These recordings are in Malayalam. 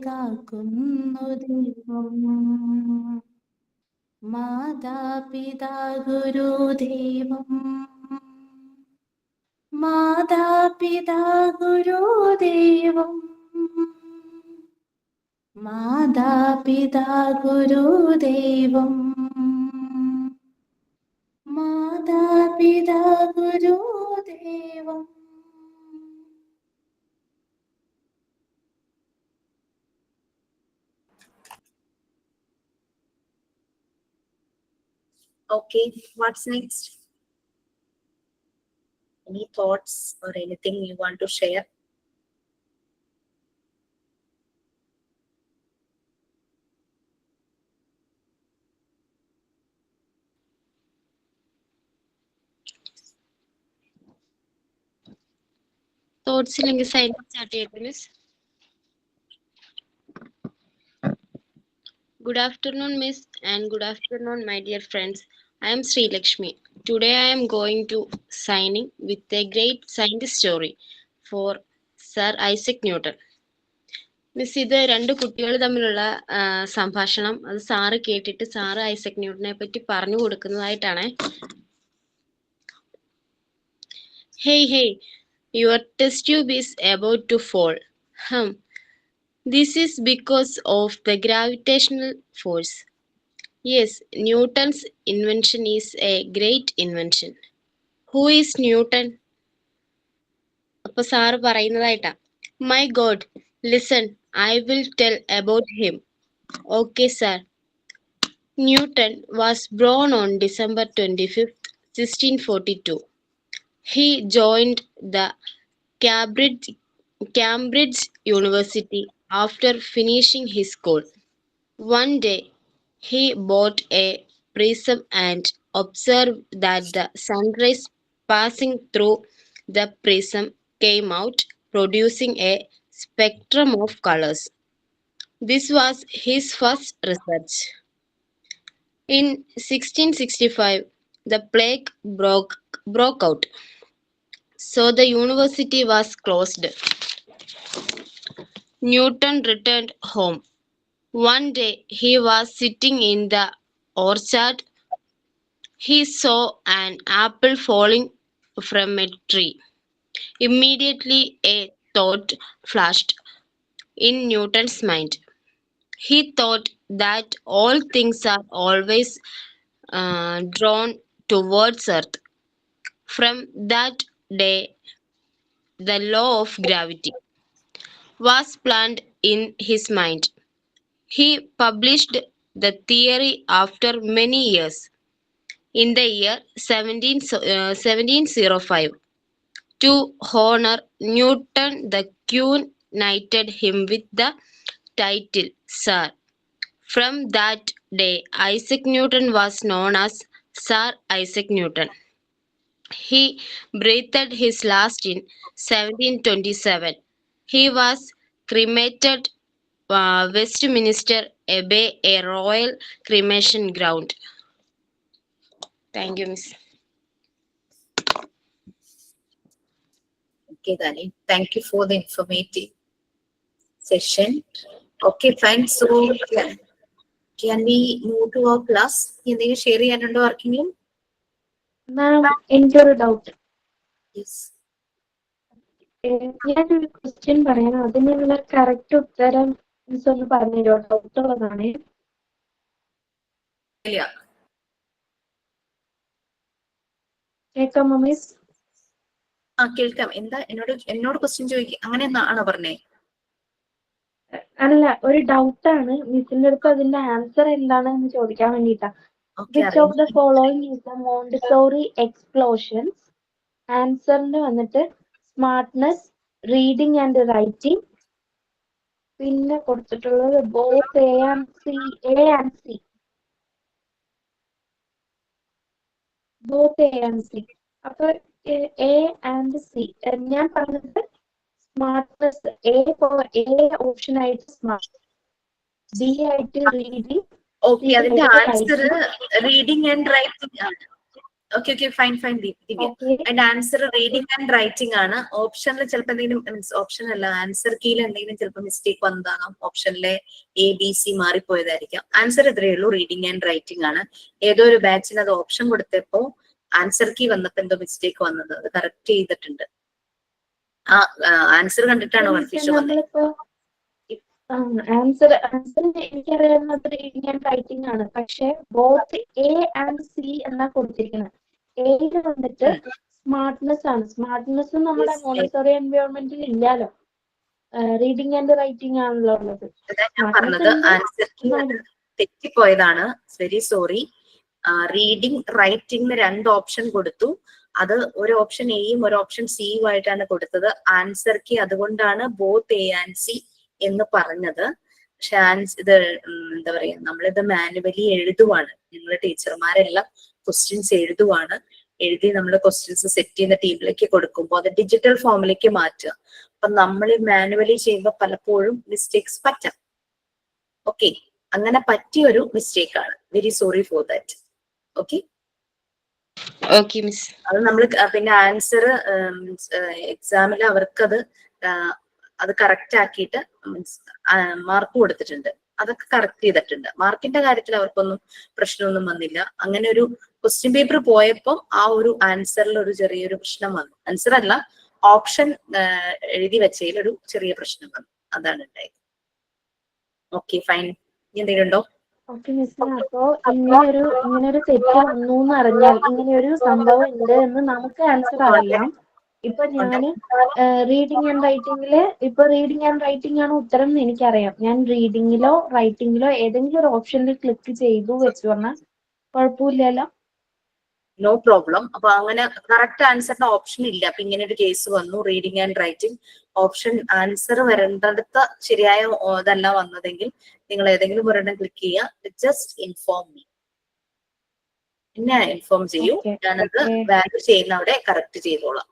കാക്കുന്നു ദൈവം. മാതാപിതാ ഗുരുദൈവം, മാതാപിതാ ഗുരുദൈവം, മാതാപിതാ ഗുരുദൈവം, മാതാപിതാ ഗുരുദൈവം. Okay, what's next? Any thoughts or anything you want to share? Thoughts ഇല്ലെങ്കിൽ സൈൻ സ്റ്റാർട്ട് ചെയ്യട്ടെ miss. Good afternoon, Miss, and good afternoon, my dear friends. I am Sri Lakshmi. Today I am going to signing with a great scientist story for Sir Isaac Newton. Miss, ഇത് രണ്ട് കുട്ടികൾ തമ്മിലുള്ള സംഭാഷണം. അത് സാറ് കേട്ടിട്ട് സാറ് ഐസക് ന്യൂട്ടനെ പറ്റി പറഞ്ഞു കൊടുക്കുന്നതായിട്ടാണ്. Hey, your test tube is about to fall. This is because of the gravitational force. Yes, Newton's invention is a great invention. Who is Newton? അപ്പൊ sir പറയുന്നതായിട്ടാ. My God, listen, I will tell about him. Okay, sir. Newton was born on December 25th, 1642. He joined the Cambridge University after finishing his school. One day, he bought a prism and observed that the sunrays passing through the prism came out, producing a spectrum of colors. This was his first research. In 1665, the plague broke out, so the university was closed. Newton returned home. One day he was sitting in the orchard. He saw an apple falling from a tree. Immediately a thought flashed in Newton's mind. He thought that all things are always drawn towards earth. From that day, the law of gravity was planted in his mind. He published the theory after many years. In the year 1705, to honor Newton, the Queen knighted him with the title Sir. From that day, Isaac Newton was known as Sir Isaac Newton. He breathed his last in 1727. He was cremated Westminster Abbey, a royal cremation ground. Thank you, Miss. Okay, Dani. Thank you for the informative session. Okay, fine. So, can we move to our class? എന്തെങ്കിലും ഷെയർ ചെയ്യാനുണ്ടോ ആർക്കെങ്കിലും? മാം, എനിക്കൊരു ഡൗട്ട്. യെസ്. ഞാനൊരു ക്വസ്റ്റ്യൻ പറയാം, അതിനുള്ള കറക്റ്റ് ഉത്തരം മിസ് ഒന്ന് പറഞ്ഞുതരോ? ഡൗട്ട് ഉള്ളതാണ്. കേൾക്കാമോ മിസ്? കേൾക്കാം. എന്താ എന്നോട് ക്വസ്റ്റ്യൻ ചോദിക്കുക അങ്ങനെ ആണോ പറഞ്ഞേ? അല്ല, ഒരു ഡൗട്ടാണ് മിസ്സിന്റെ അടുത്ത്. അതിന്റെ ആൻസർ എന്താണെന്ന് ചോദിക്കാൻ വേണ്ടിട്ടാ. Which of the following is the Montessori explosions? ആൻസറിന് വന്നിട്ട് സ്മാർട്ട്നെസ്, റീഡിംഗ് ആൻഡ് റൈറ്റിംഗ്, പിന്നെ കൊടുത്തിട്ടുള്ളത് both A and C. Both A and C. അപ്പൊ എ ആൻഡ് സി ഞാൻ പറഞ്ഞത് സ്മാർട്ട്നെസ്. എ ഓപ്ഷൻ ആയിട്ട് സ്മാർട്ട്, ബി ആയിട്ട് റീഡിംഗ്. ഓക്കെ, അതിന്റെ ആൻസർ റീഡിംഗ് ആൻഡ് റൈറ്റിംഗ് ആണ്. Okay okay fine fine Divya. Okay അതിന്റെ ആൻസർ റീഡിംഗ് ആൻഡ് റൈറ്റിംഗ് ആണ്. ഓപ്ഷനിൽ ചിലപ്പോൾ എന്തെങ്കിലും മീൻസ് ഓപ്ഷൻ അല്ല ആൻസർ കീയിൽ എന്തെങ്കിലും ചിലപ്പോൾ മിസ്റ്റേക്ക് വന്നതാകാം. ഓപ്ഷനിലെ ABC മാറിപ്പോയതായിരിക്കാം. ആൻസർ ഇത്രയേ ഉള്ളൂ, റീഡിംഗ് ആൻഡ് റൈറ്റിംഗ് ആണ്. ഏതോ ഒരു ബാച്ചിന് അത് ഓപ്ഷൻ കൊടുത്തപ്പോ ആൻസർ കീ വന്നപ്പോ എന്തോ മിസ്റ്റേക്ക് വന്നത്, അത് കറക്റ്റ് ചെയ്തിട്ടുണ്ട്. ആ ആൻസർ കണ്ടിട്ടാണോ കൺഫ്യൂഷൻ വന്നത്? നമ്മളിപ്പോ ആൻസർ എനിക്കറിയാവുന്നത് റീഡിംഗ് ആൻഡ് റൈറ്റിംഗ് ആണ്. പക്ഷെ ബോത്ത് A and C എന്നാ കൊടുത്തിരിക്കുന്നത്. എയിൽ വന്നിട്ട് സ്മാർട്ട്നെസ് ആണ്. സ്മാർട്ട്നെസ് നമ്മുടെ മോണ്ടിസോറി എൻവയോൺമെന്റിൽ ഇല്ലാലോ. റീഡിംഗ് ആൻഡ് റൈറ്റിംഗ് ആണല്ലോ ഉള്ളത്. ഞാൻ പറഞ്ഞത് ആൻസർ കീ തെറ്റിപ്പോയതാണ്, very sorry. Reading writing 2 option കൊടുത്തു. അത് ഒരു ഓപ്ഷൻ എയും ഒരു ഓപ്ഷൻ സിയും ആയിട്ടാണ് കൊടുത്തത്. ആൻസർ കീ അതുകൊണ്ടാണ് ബോത്ത് A and C എന്ന് പറഞ്ഞത്. പക്ഷെ ഇത് എന്താ പറയാ, നമ്മളിത് മാനുവലി എഴുതുവാണ്. ഞങ്ങൾ ടീച്ചർമാരെല്ലാം ക്വസ്റ്റ്യൻസ് എഴുതുവാണ്. എഴുതി നമ്മൾ ക്വസ്റ്റ്യൻസ് സെറ്റ് ചെയ്യുന്ന ടീമിലേക്ക് കൊടുക്കുമ്പോൾ അത് ഡിജിറ്റൽ ഫോമിലേക്ക് മാറ്റുക. അപ്പൊ നമ്മൾ മാനുവലി ചെയ്യുമ്പോൾ പലപ്പോഴും മിസ്റ്റേക്സ് പറ്റാം. ഓക്കെ, അങ്ങനെ പറ്റിയൊരു മിസ്റ്റേക്ക് ആണ്. Very sorry for that. Okay Okay, miss. അത് നമ്മൾ പിന്നെ ആൻസർ എക്സാമിൽ അവർക്കത് അത് കറക്റ്റ് ആക്കിയിട്ട് മാർക്ക് കൊടുത്തിട്ടുണ്ട്. അതൊക്കെ കറക്റ്റ് ചെയ്തിട്ടുണ്ട്. മാർക്കിന്റെ കാര്യത്തിൽ അവർക്കൊന്നും പ്രശ്നമൊന്നും വന്നില്ല. അങ്ങനെ ഒരു ക്വസ്റ്റ്യൻ പേപ്പർ പോയപ്പോൾ ആ ഒരു ആൻസറിൽ ഒരു ചെറിയൊരു പ്രശ്നം വന്നു. ആൻസർ അല്ല, ഓപ്ഷൻ എഴുതി വെച്ചതിൽ ഒരു ചെറിയ പ്രശ്നം വന്നു, അതാണ് ഉണ്ടായത്. Okay fine. എന്തെങ്കിലും ഉണ്ടോ? ഓക്കെ മിസ്, അപ്പോ ഇങ്ങനൊരു തെറ്റ് വന്നു എന്ന് അറിഞ്ഞാൽ, ഇങ്ങനെയൊരു സംഭവം ഉണ്ട് എന്ന് നമുക്ക് ആൻസർ അറിയാം. ഇപ്പൊ ഞാന് റീഡിംഗ് ആൻഡ് റൈറ്റിംഗ് ആണ് ഉത്തരം എന്ന് എനിക്കറിയാം. ഞാൻ റീഡിങ്ങിലോ റൈറ്റിങ്ങിലോ ഏതെങ്കിലും ഒരു ഓപ്ഷനിൽ ക്ലിക്ക് ചെയ്തു വെച്ചു പറഞ്ഞാൽ കുഴപ്പമില്ലല്ലോ. No problem. അപ്പൊ അങ്ങനെ കറക്റ്റ് ആൻസറിന്റെ ഓപ്ഷൻ ഇല്ല. അപ്പൊ ഇങ്ങനെ ഒരു കേസ് വന്നു. Reading and writing option answer വരേണ്ടടുത്ത ശരിയായ ഇതല്ല വന്നതെങ്കിൽ നിങ്ങൾ ഏതെങ്കിലും ഒരെണ്ണം ക്ലിക്ക് ചെയ്യുക. ജസ്റ്റ് ഇൻഫോം മീ, എന്നെ ഇൻഫോം ചെയ്യൂ. ഞാനത് വാല്യൂ ചെയ്യുന്നവിടെ കറക്റ്റ് ചെയ്തോളാം.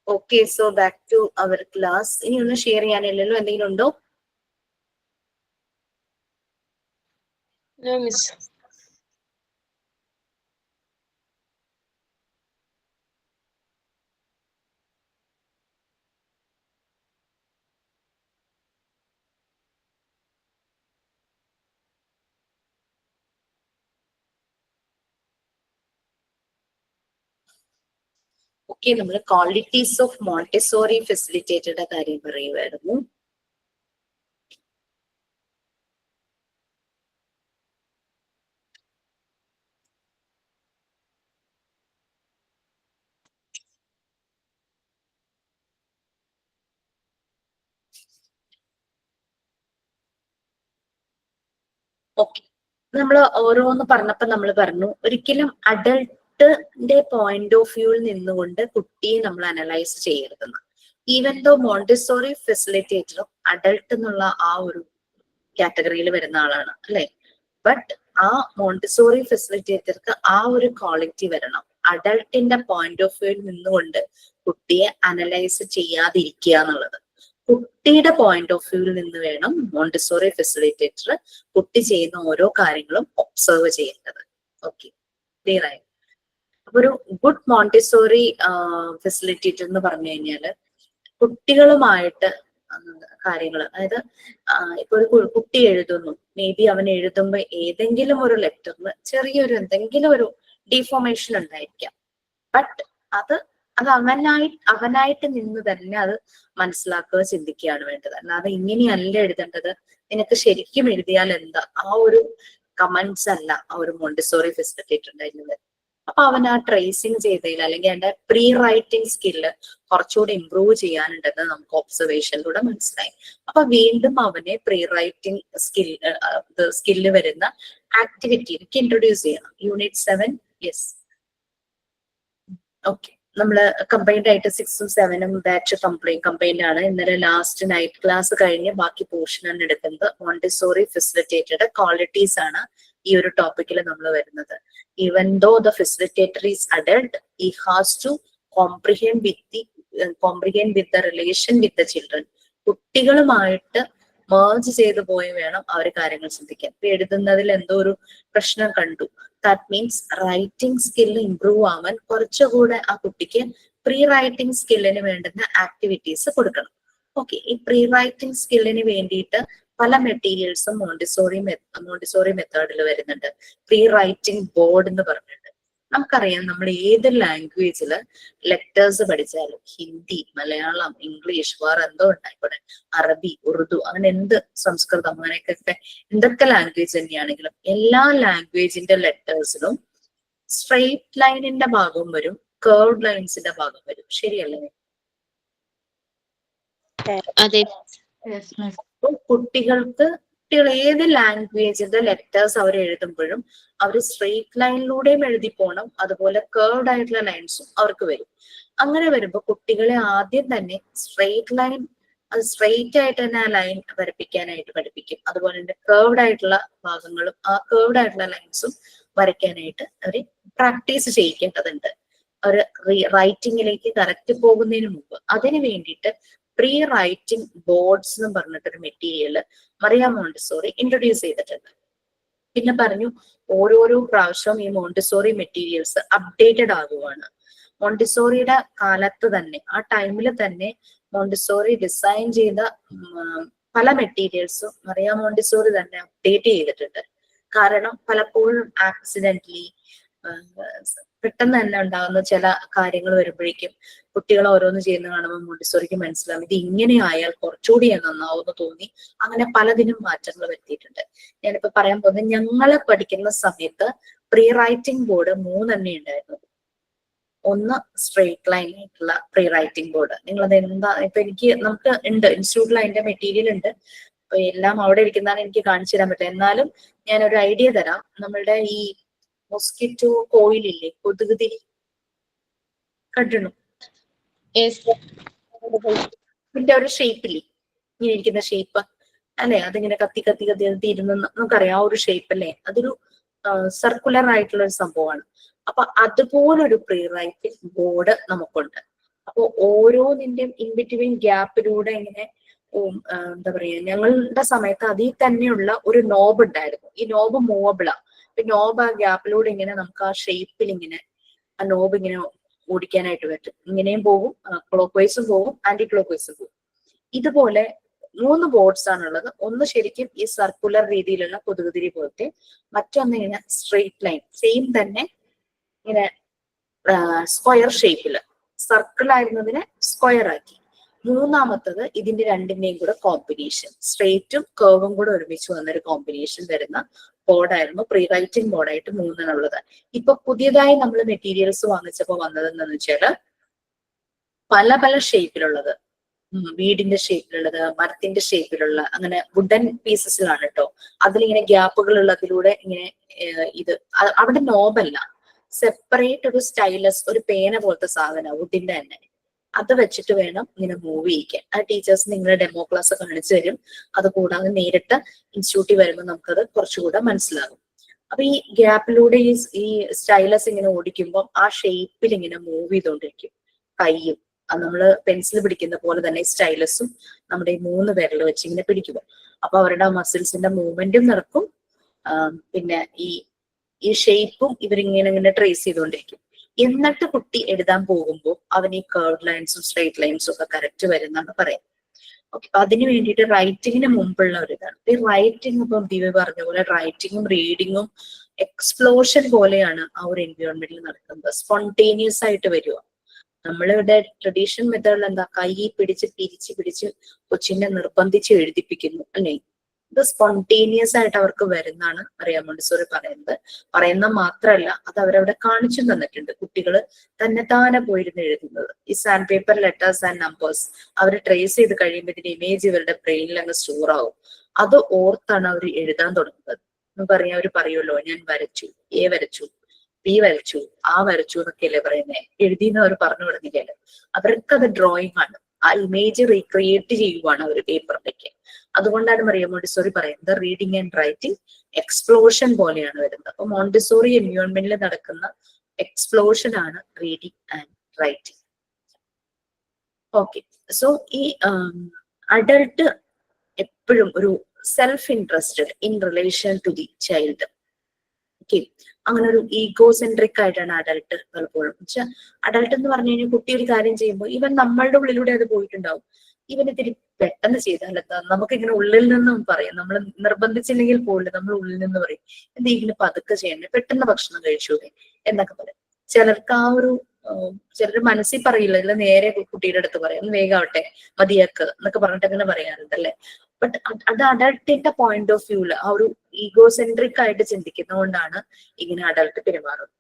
Okay, so back to our class. ഇനി ഒന്നും ഷെയർ ചെയ്യാനില്ലല്ലോ? എന്തെങ്കിലും ഉണ്ടോ? No, miss. ഓക്കെ, നമ്മൾ ക്വാളിറ്റീസ് ഓഫ് മോണ്ടിസോറി ഫെസിലിറ്റേറ്ററുടെ കാര്യം പറയുമായിരുന്നു. ഓക്കെ, നമ്മൾ ഓരോന്ന് പറഞ്ഞപ്പോ നമ്മൾ പറഞ്ഞു ഒരിക്കലും അഡൾട്ടിന്റെ പോയിന്റ് ഓഫ് വ്യൂവിൽ നിന്നുകൊണ്ട് കുട്ടിയെ നമ്മൾ അനലൈസ് ചെയ്യരുതെന്ന്. ഈവൻ ദോ മോണ്ടിസോറി ഫെസിലിറ്റേറ്ററും അഡൾട്ട് എന്നുള്ള ആ ഒരു കാറ്റഗറിയിൽ വരുന്ന ആളാണ് അല്ലെ. ബട്ട് ആ മോണ്ടിസോറി ഫെസിലിറ്റേറ്റർക്ക് ആ ഒരു ക്വാളിറ്റി വരണം. അഡൾട്ടിന്റെ പോയിന്റ് ഓഫ് വ്യൂവിൽ നിന്നുകൊണ്ട് കുട്ടിയെ അനലൈസ് ചെയ്യാതിരിക്കുക എന്നുള്ളത്. കുട്ടിയുടെ പോയിന്റ് ഓഫ് വ്യൂവിൽ നിന്ന് വേണം മോണ്ടിസോറി ഫെസിലിറ്റേറ്റർ കുട്ടി ചെയ്യുന്ന ഓരോ കാര്യങ്ങളും ഒബ്സർവ് ചെയ്യേണ്ടത്. ഓക്കെ, ക്ലിയർ ആയി? അപ്പൊ ഒരു ഗുഡ് മോണ്ടിസോറി ഫെസിലിറ്റേറ്റർ എന്ന് പറഞ്ഞു കഴിഞ്ഞാല് കുട്ടികളുമായിട്ട് കാര്യങ്ങൾ, അതായത് ഇപ്പൊ ഒരു കുട്ടി എഴുതുന്നു, മേ ബി അവൻ എഴുതുമ്പോ ഏതെങ്കിലും ഒരു ലെറ്ററിന് ചെറിയൊരു എന്തെങ്കിലും ഒരു ഡിഫോർമേഷൻ ഉണ്ടായിരിക്കാം. ബട്ട് അത് അവനായിട്ട് നിന്ന് തന്നെ അത് മനസ്സിലാക്കുക, ചിന്തിക്കുകയാണ് വേണ്ടത്. അല്ലാതെ ഇങ്ങനെയല്ല എഴുതേണ്ടത്, നിനക്ക് ശരിക്കും എഴുതിയാൽ എന്താ, ആ ഒരു കമന്റ്സ് അല്ല ആ ഒരു മോണ്ടിസോറി ഫെസിലിറ്റേറ്റർ ഉണ്ടായിരുന്നത്. അപ്പൊ അവൻ ആ ട്രേസിങ് ചെയ്തതിൽ അല്ലെങ്കിൽ അവന്റെ പ്രീ റൈറ്റിംഗ് സ്കില്ല് കുറച്ചുകൂടി ഇമ്പ്രൂവ് ചെയ്യാനുണ്ടെന്ന് നമുക്ക് ഒബ്സർവേഷനിലൂടെ മനസ്സിലായി. അപ്പൊ വീണ്ടും അവനെ പ്രീ റൈറ്റിംഗ് സ്കില്ല് വരുന്ന ആക്ടിവിറ്റിയിലേക്ക് ഇൻട്രൊഡ്യൂസ് ചെയ്യണം. യൂണിറ്റ് 7. Yes, okay. നമ്മള് കമ്പൈൻഡ് ആയിട്ട് 6ഉം 7ഉം ബാച്ച് കമ്പൈൻഡ് ആണ്. ഇന്നലെ ലാസ്റ്റ് നൈറ്റ് ക്ലാസ് കഴിഞ്ഞ് ബാക്കി പോർഷൻ ആണ് എടുക്കുന്നത്. മോണ്ടിസോറി ഫെസിലിറ്റേറ്ററുടെ ക്വാളിറ്റീസ് ആണ് ഈ ഒരു ടോപ്പിക്കിൽ നമ്മൾ വരുന്നത്. Even though the facilitator is adult, he has to comprehend with the relation with the children. കുട്ടികളുമായിട്ട് മേർജ് ചെയ്തു പോയി വേണം അവർ കാര്യങ്ങൾ ശ്രദ്ധിക്കാൻ. ഇപ്പൊ എഴുതുന്നതിൽ എന്തോ ഒരു പ്രശ്നം കണ്ടു, that means writing skill improve ആവാൻ കുറച്ചുകൂടെ ആ കുട്ടിക്ക് പ്രീ റൈറ്റിംഗ് സ്കില്ലിന് വേണ്ടുന്ന ആക്ടിവിറ്റീസ് കൊടുക്കണം. ഓക്കെ, ഈ പ്രീ റൈറ്റിംഗ് സ്കില്ലിന് വേണ്ടിയിട്ട് പല മെറ്റീരിയൽസും മോണ്ടിസോറി മെത്തേഡിൽ വരുന്നുണ്ട്. പ്രീ റൈറ്റിംഗ് ബോർഡ് എന്ന് പറഞ്ഞിട്ട്, നമുക്കറിയാം നമ്മൾ ഏത് ലാംഗ്വേജില് ലെറ്റേഴ്സ് പഠിച്ചാലും, ഹിന്ദി, മലയാളം, ഇംഗ്ലീഷ്, വേറെ എന്തോ ഉണ്ടായിക്കോട്ടെ, അറബി, ഉറുദു, അങ്ങനെ സംസ്കൃതം, അങ്ങനെയൊക്കെ എന്തൊക്കെ ലാംഗ്വേജ് തന്നെയാണെങ്കിലും എല്ലാ ലാംഗ്വേജിന്റെ ലെറ്റേഴ്സിലും സ്ട്രെയിറ്റ് ലൈനിന്റെ ഭാഗം വരും, കർവ്ഡ് ലൈൻസിന്റെ ഭാഗം വരും. ശരിയല്ലേ? അതെ. കുട്ടികൾ ഏത് ലാംഗ്വേജിന്റെ ലെറ്റേഴ്സ് അവർ എഴുതുമ്പോഴും അവർ സ്ട്രെയിറ്റ് ലൈനിലൂടെയും എഴുതി പോകണം, അതുപോലെ കർവ്ഡ് ആയിട്ടുള്ള ലൈൻസും അവർക്ക് വരും. അങ്ങനെ വരുമ്പോൾ കുട്ടികളെ ആദ്യം തന്നെ സ്ട്രെയിറ്റ് ലൈൻ, അത് സ്ട്രെയിറ്റ് ആയിട്ട് തന്നെ ആ ലൈൻ വരപ്പിക്കാനായിട്ട് പഠിപ്പിക്കും. അതുപോലെ തന്നെ കർവ്ഡ് ആയിട്ടുള്ള ഭാഗങ്ങളും ആ കർവ്ഡ് ആയിട്ടുള്ള ലൈൻസും വരയ്ക്കാനായിട്ട് അവർ പ്രാക്ടീസ് ചെയ്യിക്കേണ്ടതുണ്ട്. അവർ റൈറ്റിങ്ങിലേക്ക് കറക്റ്റ് പോകുന്നതിന് മുമ്പ്. അതിന് വേണ്ടിയിട്ട് പ്രീ റൈറ്റിംഗ് ബോർഡ്സ് എന്ന് പറഞ്ഞിട്ടൊരു മെറ്റീരിയൽ മറിയ മോണ്ടിസോറി ഇൻട്രൊഡ്യൂസ് ചെയ്തിട്ടുണ്ട്. പിന്നെ പറഞ്ഞു ഓരോരോ പ്രാവശ്യവും ഈ മോണ്ടിസോറി മെറ്റീരിയൽസ് അപ്ഡേറ്റഡ് ആകുവാണ്. മോണ്ടിസോറിയുടെ കാലത്ത് തന്നെ, ആ ടൈമിൽ തന്നെ മോണ്ടിസോറി ഡിസൈൻ ചെയ്ത പല മെറ്റീരിയൽസും മറിയ മോണ്ടിസോറി തന്നെ അപ്ഡേറ്റ് ചെയ്തിട്ടുണ്ട്. കാരണം പലപ്പോഴും ആക്സിഡന്റലി പെട്ടെന്ന് തന്നെ ഉണ്ടാകുന്ന ചില കാര്യങ്ങൾ വരുമ്പോഴേക്കും കുട്ടികൾ ഓരോന്ന് ചെയ്യുന്ന കാണുമ്പോൾ മോണ്ടിസോറിക്ക് മനസ്സിലാവും ഇത് ഇങ്ങനെ ആയാൽ കുറച്ചുകൂടി നന്നാവുമെന്ന് തോന്നി. അങ്ങനെ പലതിനും മാറ്റങ്ങൾ വരുത്തിയിട്ടുണ്ട്. ഞാനിപ്പോ പറയാൻ പോകുന്നത്, ഞങ്ങളെ പഠിക്കുന്ന സമയത്ത് പ്രീ റൈറ്റിംഗ് ബോർഡ് 3 ഉണ്ടായിരുന്നു. ഒന്ന് സ്ട്രെയിറ്റ് ലൈൻ ആയിട്ടുള്ള പ്രീ റൈറ്റിംഗ് ബോർഡ്. നിങ്ങളത് എന്താ, ഇപ്പൊ നമുക്ക് ഉണ്ട് ഇൻസ്റ്റിറ്റ്യൂട്ടിൽ അതിന്റെ മെറ്റീരിയൽ ഉണ്ട്. അപ്പൊ എല്ലാം അവിടെ ഇരിക്കുന്നതാണ് എനിക്ക് കാണിച്ചു തരാൻ പറ്റും. എന്നാലും ഞാനൊരു ഐഡിയ തരാം. നമ്മളുടെ ഈ മൊസ്കിറ്റോ കോയിലില്ലേ, കൊതുക് തിരി കണ്ടിരുന്നു? ഇതിന്റെ ഒരു ഷേപ്പില്ലേ, ഇങ്ങനെ ഇരിക്കുന്ന ഷേപ്പ് അല്ലെ, അതിങ്ങനെ കത്തി കത്തി കത്തി കത്തി ഇരുന്ന് നമുക്കറിയാം ആ ഒരു ഷേപ്പ് അല്ലേ. അതൊരു സർക്കുലർ ആയിട്ടുള്ള ഒരു സംഭവമാണ്. അപ്പൊ അതുപോലൊരു പ്രീ റൈറ്റിംഗ് ബോർഡ് നമുക്കുണ്ട്. അപ്പൊ ഓരോന്നിന്റെയും ഇൻ ബിറ്റ്വീൻ ഗ്യാപ്പിലൂടെ ഇങ്ങനെ എന്താ പറയാ, ഞങ്ങളുടെ സമയത്ത് അതിൽ തന്നെയുള്ള ഒരു നോബ് ഉണ്ടായിരുന്നു. ഈ നോബ് മൂവബിളാ. നോബ് ആ ഗ്യാപ്പിലൂടെ ഇങ്ങനെ നമുക്ക് ആ ഷേപ്പിൽ ഇങ്ങനെ ആ നോബ് ഇങ്ങനെ ഓടിക്കാനായിട്ട് പറ്റും. ഇങ്ങനെയും പോകും, ക്ലോക്ക് വൈസും പോകും, ആന്റി ക്ലോക്ക് വൈസും പോകും. ഇതുപോലെ 3 ബോർഡ്സ് ആണുള്ളത്. ഒന്ന് ശരിക്കും ഈ സർക്കുലർ രീതിയിലുള്ള കൊതുകുതിരി പോലത്തെ, മറ്റൊന്ന് ഇങ്ങനെ സ്ട്രെയിറ്റ് ലൈൻ സെയിം തന്നെ ഇങ്ങനെ സ്ക്വയർ ഷേപ്പില്, സർക്കിൾ ആയിരുന്നതിനെ സ്ക്വയർ ആക്കി. മൂന്നാമത്തത് ഇതിന്റെ രണ്ടിന്റെയും കൂടെ കോമ്പിനേഷൻ, സ്ട്രെയിറ്റും കർവും കൂടെ ഒരുമിച്ച് വന്നൊരു കോമ്പിനേഷൻ വരുന്ന ബോർഡായിരുന്നു പ്രീ റൈറ്റിംഗ് ബോർഡായിട്ട് 3 ഇപ്പൊ പുതിയതായി നമ്മൾ മെറ്റീരിയൽസ് വാങ്ങിച്ചപ്പോൾ വന്നതെന്നു വെച്ചാല് പല പല ഷേപ്പിലുള്ളത്, വീടിന്റെ ഷേപ്പിലുള്ളത്, മരത്തിന്റെ ഷേപ്പിലുള്ള, അങ്ങനെ വുഡൻ പീസസിലാണ് കേട്ടോ. അതിലിങ്ങനെ ഗ്യാപ്പുകൾ ഉള്ളതിലൂടെ ഇങ്ങനെ ഇത് അവിടെ നോബല്ല, സെപ്പറേറ്റ് ഒരു സ്റ്റൈലസ്, ഒരു പേന പോലത്തെ സാധനം വുഡിന്റെ തന്നെ. അത് വെച്ചിട്ട് വേണം ഇങ്ങനെ മൂവ് ചെയ്യിക്കാൻ. ആ ടീച്ചേഴ്സ് നിങ്ങളെ ഡെമോ ക്ലാസ് കാണിച്ചു തരും. അത് കൂടാതെ നേരിട്ട് ഇൻസ്റ്റിറ്റ്യൂട്ടിൽ വരുമ്പോൾ നമുക്കത് കുറച്ചുകൂടെ മനസ്സിലാകും. അപ്പൊ ഈ ഗ്യാപ്പിലൂടെ ഈ സ്റ്റൈലസ് ഇങ്ങനെ ഓടിക്കുമ്പോൾ ആ ഷേപ്പിൽ ഇങ്ങനെ മൂവ് ചെയ്തുകൊണ്ടിരിക്കും. കൈയും നമ്മള് പെൻസിൽ പിടിക്കുന്ന പോലെ തന്നെ സ്റ്റൈലസും നമ്മുടെ ഈ 3 വിരൽ വെച്ച് ഇങ്ങനെ പിടിക്കുക. അപ്പൊ അവരുടെ മസിൽസിന്റെ മൂവ്മെന്റും നടക്കും. പിന്നെ ഈ ഷേപ്പും ഇവരിങ്ങനെ ട്രേസ് ചെയ്തുകൊണ്ടിരിക്കും. എന്നിട്ട് കുട്ടി എഴുതാൻ പോകുമ്പോൾ അവൻ ഈ കർവ് ലൈൻസും സ്ട്രെയിറ്റ് ലൈൻസും ഒക്കെ കറക്റ്റ് വരുന്നാണ് പറയാം. ഓക്കെ, അതിന് വേണ്ടിയിട്ട് റൈറ്റിങ്ങിന് മുമ്പുള്ള ഒരു ഇതാണ്. ഈ റൈറ്റിംഗ് ഇപ്പം ദിവ്യ പറഞ്ഞ പോലെ റൈറ്റിങ്ങും റീഡിങ്ങും എക്സ്പ്ലോഷൻ പോലെയാണ് ആ ഒരു എൻവയോൺമെന്റിൽ നടക്കുന്നത്. സ്പോണ്ടേനിയസ് ആയിട്ട് വരിക. നമ്മളിവിടെ ട്രഡീഷണൽ മെത്തേഡിൽ എന്താ, കൈ പിടിച്ച് പിടിച്ച് കൊച്ചിനെ നിർബന്ധിച്ച് എഴുതിപ്പിക്കുന്നു അല്ലേ. ഇത് സ്പോണ്ടേനിയസ് ആയിട്ട് അവർക്ക് വരുന്നാണ് മറിയ മോണ്ടിസോറി പറയുന്നത് മാത്രമല്ല, അത് അവരവിടെ കാണിച്ചു തന്നിട്ടുണ്ട്. കുട്ടികൾ തന്നെ പോയിരുന്ന് എഴുതുന്നത് ഈ sand paper letters and numbers അവർ ട്രേസ് ചെയ്ത് കഴിയുമ്പോൾ ഇതിന്റെ ഇമേജ് ഇവരുടെ ബ്രെയിനിൽ അങ്ങ് സ്റ്റോർ ആവും. അത് ഓർത്താണ് അവർ എഴുതാൻ തുടങ്ങുന്നത്. അവർ പറയുമല്ലോ, ഞാൻ വരച്ചു, എ വരച്ചു, ബി വരച്ചു, ആ വരച്ചു എന്നൊക്കെയല്ലേ പറയുന്നത്. എഴുതിയെന്ന് അവർ പറഞ്ഞു തുടങ്ങിയാല് അവർക്കത് ഡ്രോയിങ് ആണ്. ആ ഇമേജ് റീക്രിയേറ്റ് ചെയ്യുവാണ് അവർ പേപ്പറിലേക്ക്. അതുകൊണ്ടാണ് മറിയ മോണ്ടിസോറി പറയുന്നത് റീഡിങ് ആൻഡ് റൈറ്റിംഗ് എക്സ്പ്ലോഷൻ പോലെയാണ് വരുന്നത്. അപ്പൊ മോണ്ടിസോറി എൻവയോൺമെന്റിൽ നടക്കുന്ന എക്സ്പ്ലോഷൻ ആണ് reading and writing. Okay. So ഈ അഡൾട്ട് എപ്പോഴും ഒരു self interested in relation to the child. Okay, അങ്ങനെ ഒരു ഈഗോസെൻട്രിക് ആയിട്ടാണ് അഡൾട്ട് പലപ്പോഴും. വെച്ചാൽ അഡൾട്ട് എന്ന് പറഞ്ഞു കഴിഞ്ഞാൽ കുട്ടി ഒരു കാര്യം ചെയ്യുമ്പോൾ ഇവൻ നമ്മളുടെ ഉള്ളിലൂടെ അത് പോയിട്ടുണ്ടാവും. ഇവന് ഇത്തിരി പെട്ടെന്ന് ചെയ്താലെന്താ, നമുക്ക് ഇങ്ങനെ ഉള്ളിൽ നിന്നും പറയും, നമ്മൾ നിർബന്ധിച്ചില്ലെങ്കിൽ പോലും നമ്മൾ ഉള്ളിൽ നിന്ന് പറയും എന്തെങ്കിലും പതുക്കെ ചെയ്യണ്ടേ, പെട്ടെന്ന് ഭക്ഷണം കഴിച്ചൂടെ എന്നൊക്കെ പറയും. ചിലർക്ക് ആ ഒരു ചിലർ മനസ്സിൽ പറയില്ല, ഇല്ല നേരെ കുട്ടിയുടെ അടുത്ത് പറയും ഒന്ന് വേഗാവട്ടെ മതിയാക്ക് എന്നൊക്കെ പറഞ്ഞിട്ട് അങ്ങനെ പറയാറുണ്ട് അല്ലെ. ബട്ട് അത് അഡൾട്ടിന്റെ പോയിന്റ് ഓഫ് വ്യൂല് ആ ഒരു ഈഗോസെൻട്രിക് ആയിട്ട് ചിന്തിക്കുന്നതുകൊണ്ടാണ് ഇങ്ങനെ അഡൾട്ട് പെരുമാറുന്നത്.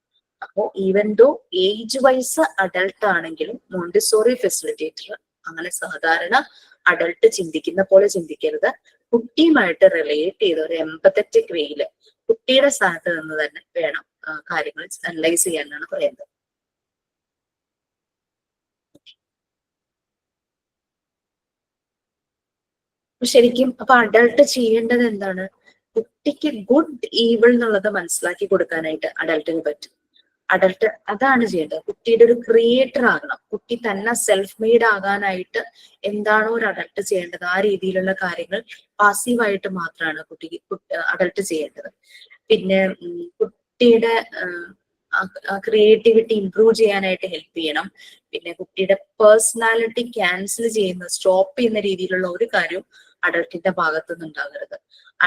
അപ്പോ even though age wise adult ആണെങ്കിലും മോണ്ടിസോറി ഫെസിലിറ്റേറ്റർ അങ്ങനെ സാധാരണ അഡൾട്ട് ചിന്തിക്കുന്ന പോലെ ചിന്തിക്കരുത്. കുട്ടിയുമായിട്ട് റിലേറ്റ് ചെയ്ത ഒരു എംപത്തറ്റിക് വേയില് കുട്ടിയുടെ സ്ഥാനത്ത് നിന്ന് തന്നെ വേണം കാര്യങ്ങൾ അനലൈസ് ചെയ്യാനാണ് പറയുന്നത്. ശരിക്കും അപ്പൊ അഡൾട്ട് ചെയ്യേണ്ടത് എന്താണ്? കുട്ടിക്ക് ഗുഡ് ഈവിൾ എന്നുള്ളത് മനസ്സിലാക്കി കൊടുക്കാനായിട്ട് അഡൾട്ടിന് പറ്റും. അഡൾട്ട് അതാണ് ചെയ്യേണ്ടത്. കുട്ടിയുടെ ഒരു ക്രിയേറ്റർ ആകണം. കുട്ടി തന്നെ സെൽഫ് മെയ്ഡ് ആകാനായിട്ട് എന്താണോ ഒരു അഡൾട്ട് ചെയ്യേണ്ടത് ആ രീതിയിലുള്ള കാര്യങ്ങൾ പാസീവായിട്ട് മാത്രമാണ് അഡൾട്ട് ചെയ്യേണ്ടത്. പിന്നെ കുട്ടിയുടെ ക്രിയേറ്റിവിറ്റി ഇംപ്രൂവ് ചെയ്യാനായിട്ട് ഹെൽപ്പ് ചെയ്യണം. പിന്നെ കുട്ടിയുടെ പേഴ്സണാലിറ്റി ക്യാൻസൽ ചെയ്യുന്ന സ്റ്റോപ്പ് ചെയ്യുന്ന രീതിയിലുള്ള ഒരു കാര്യവും അഡൾട്ടിന്റെ ഭാഗത്തുനിന്ന് ഉണ്ടാകരുത്.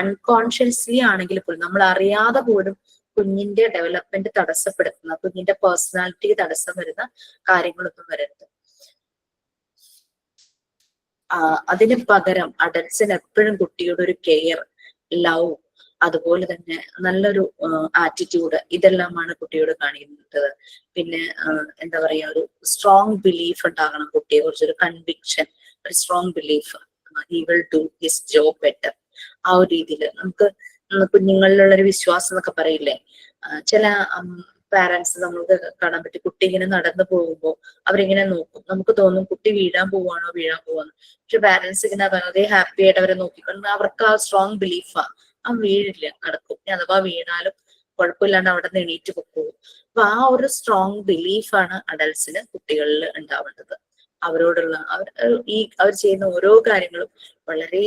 അൺകോൺഷ്യസ്ലി ആണെങ്കിൽ പോലും നമ്മൾ അറിയാതെ പോലും കുഞ്ഞിന്റെ ഡെവലപ്മെന്റ് തടസ്സപ്പെടുത്തുന്ന, കുഞ്ഞിന്റെ പേഴ്സണാലിറ്റി തടസ്സം വരുന്ന കാര്യങ്ങളൊന്നും വരരുത്. അതിന് പകരം അഡൽട്സിന് എപ്പോഴും കുട്ടിയുടെ ഒരു കെയർ, ലവ്, അതുപോലെ തന്നെ നല്ലൊരു ആറ്റിറ്റ്യൂഡ് ഇതെല്ലാമാണ് കുട്ടിയോട് കാണിക്കുന്നത്. പിന്നെ എന്താ പറയാ, ഒരു സ്ട്രോങ് ബിലീഫ് ഉണ്ടാകണം കുട്ടിയെ കുറിച്ചൊരു കൺവിക്ഷൻ, ഒരു strong belief, he will do his job better. ആ ഒരു രീതിയിൽ നമുക്ക് കുഞ്ഞുങ്ങളിലുള്ളൊരു വിശ്വാസം എന്നൊക്കെ പറയില്ലേ, ചില പാരന്റ്സ് നമുക്ക് കാണാൻ പറ്റും. കുട്ടി ഇങ്ങനെ നടന്നു പോകുമ്പോൾ അവരിങ്ങനെ നോക്കും, നമുക്ക് തോന്നും കുട്ടി വീഴാൻ പോവാണോ പക്ഷെ പാരന്റ്സ് ഇങ്ങനെ വളരെ ഹാപ്പി ആയിട്ട് അവരെ നോക്കിക്കൊണ്ട് അവർക്ക് ആ സ്ട്രോങ് ബിലീഫാ ആ വീഴില്ല, നടക്കും. അഥവാ വീണാലും കുഴപ്പമില്ലാണ്ട് അവിടെ നിന്ന് എണീറ്റ് പോകും. അപ്പൊ ആ ഒരു സ്ട്രോങ് ബിലീഫാണ് അഡൽട്സിന് കുട്ടികളിൽ ഉണ്ടാവേണ്ടത്. അവരോടുള്ള അവർ ചെയ്യുന്ന ഓരോ കാര്യങ്ങളും വളരെ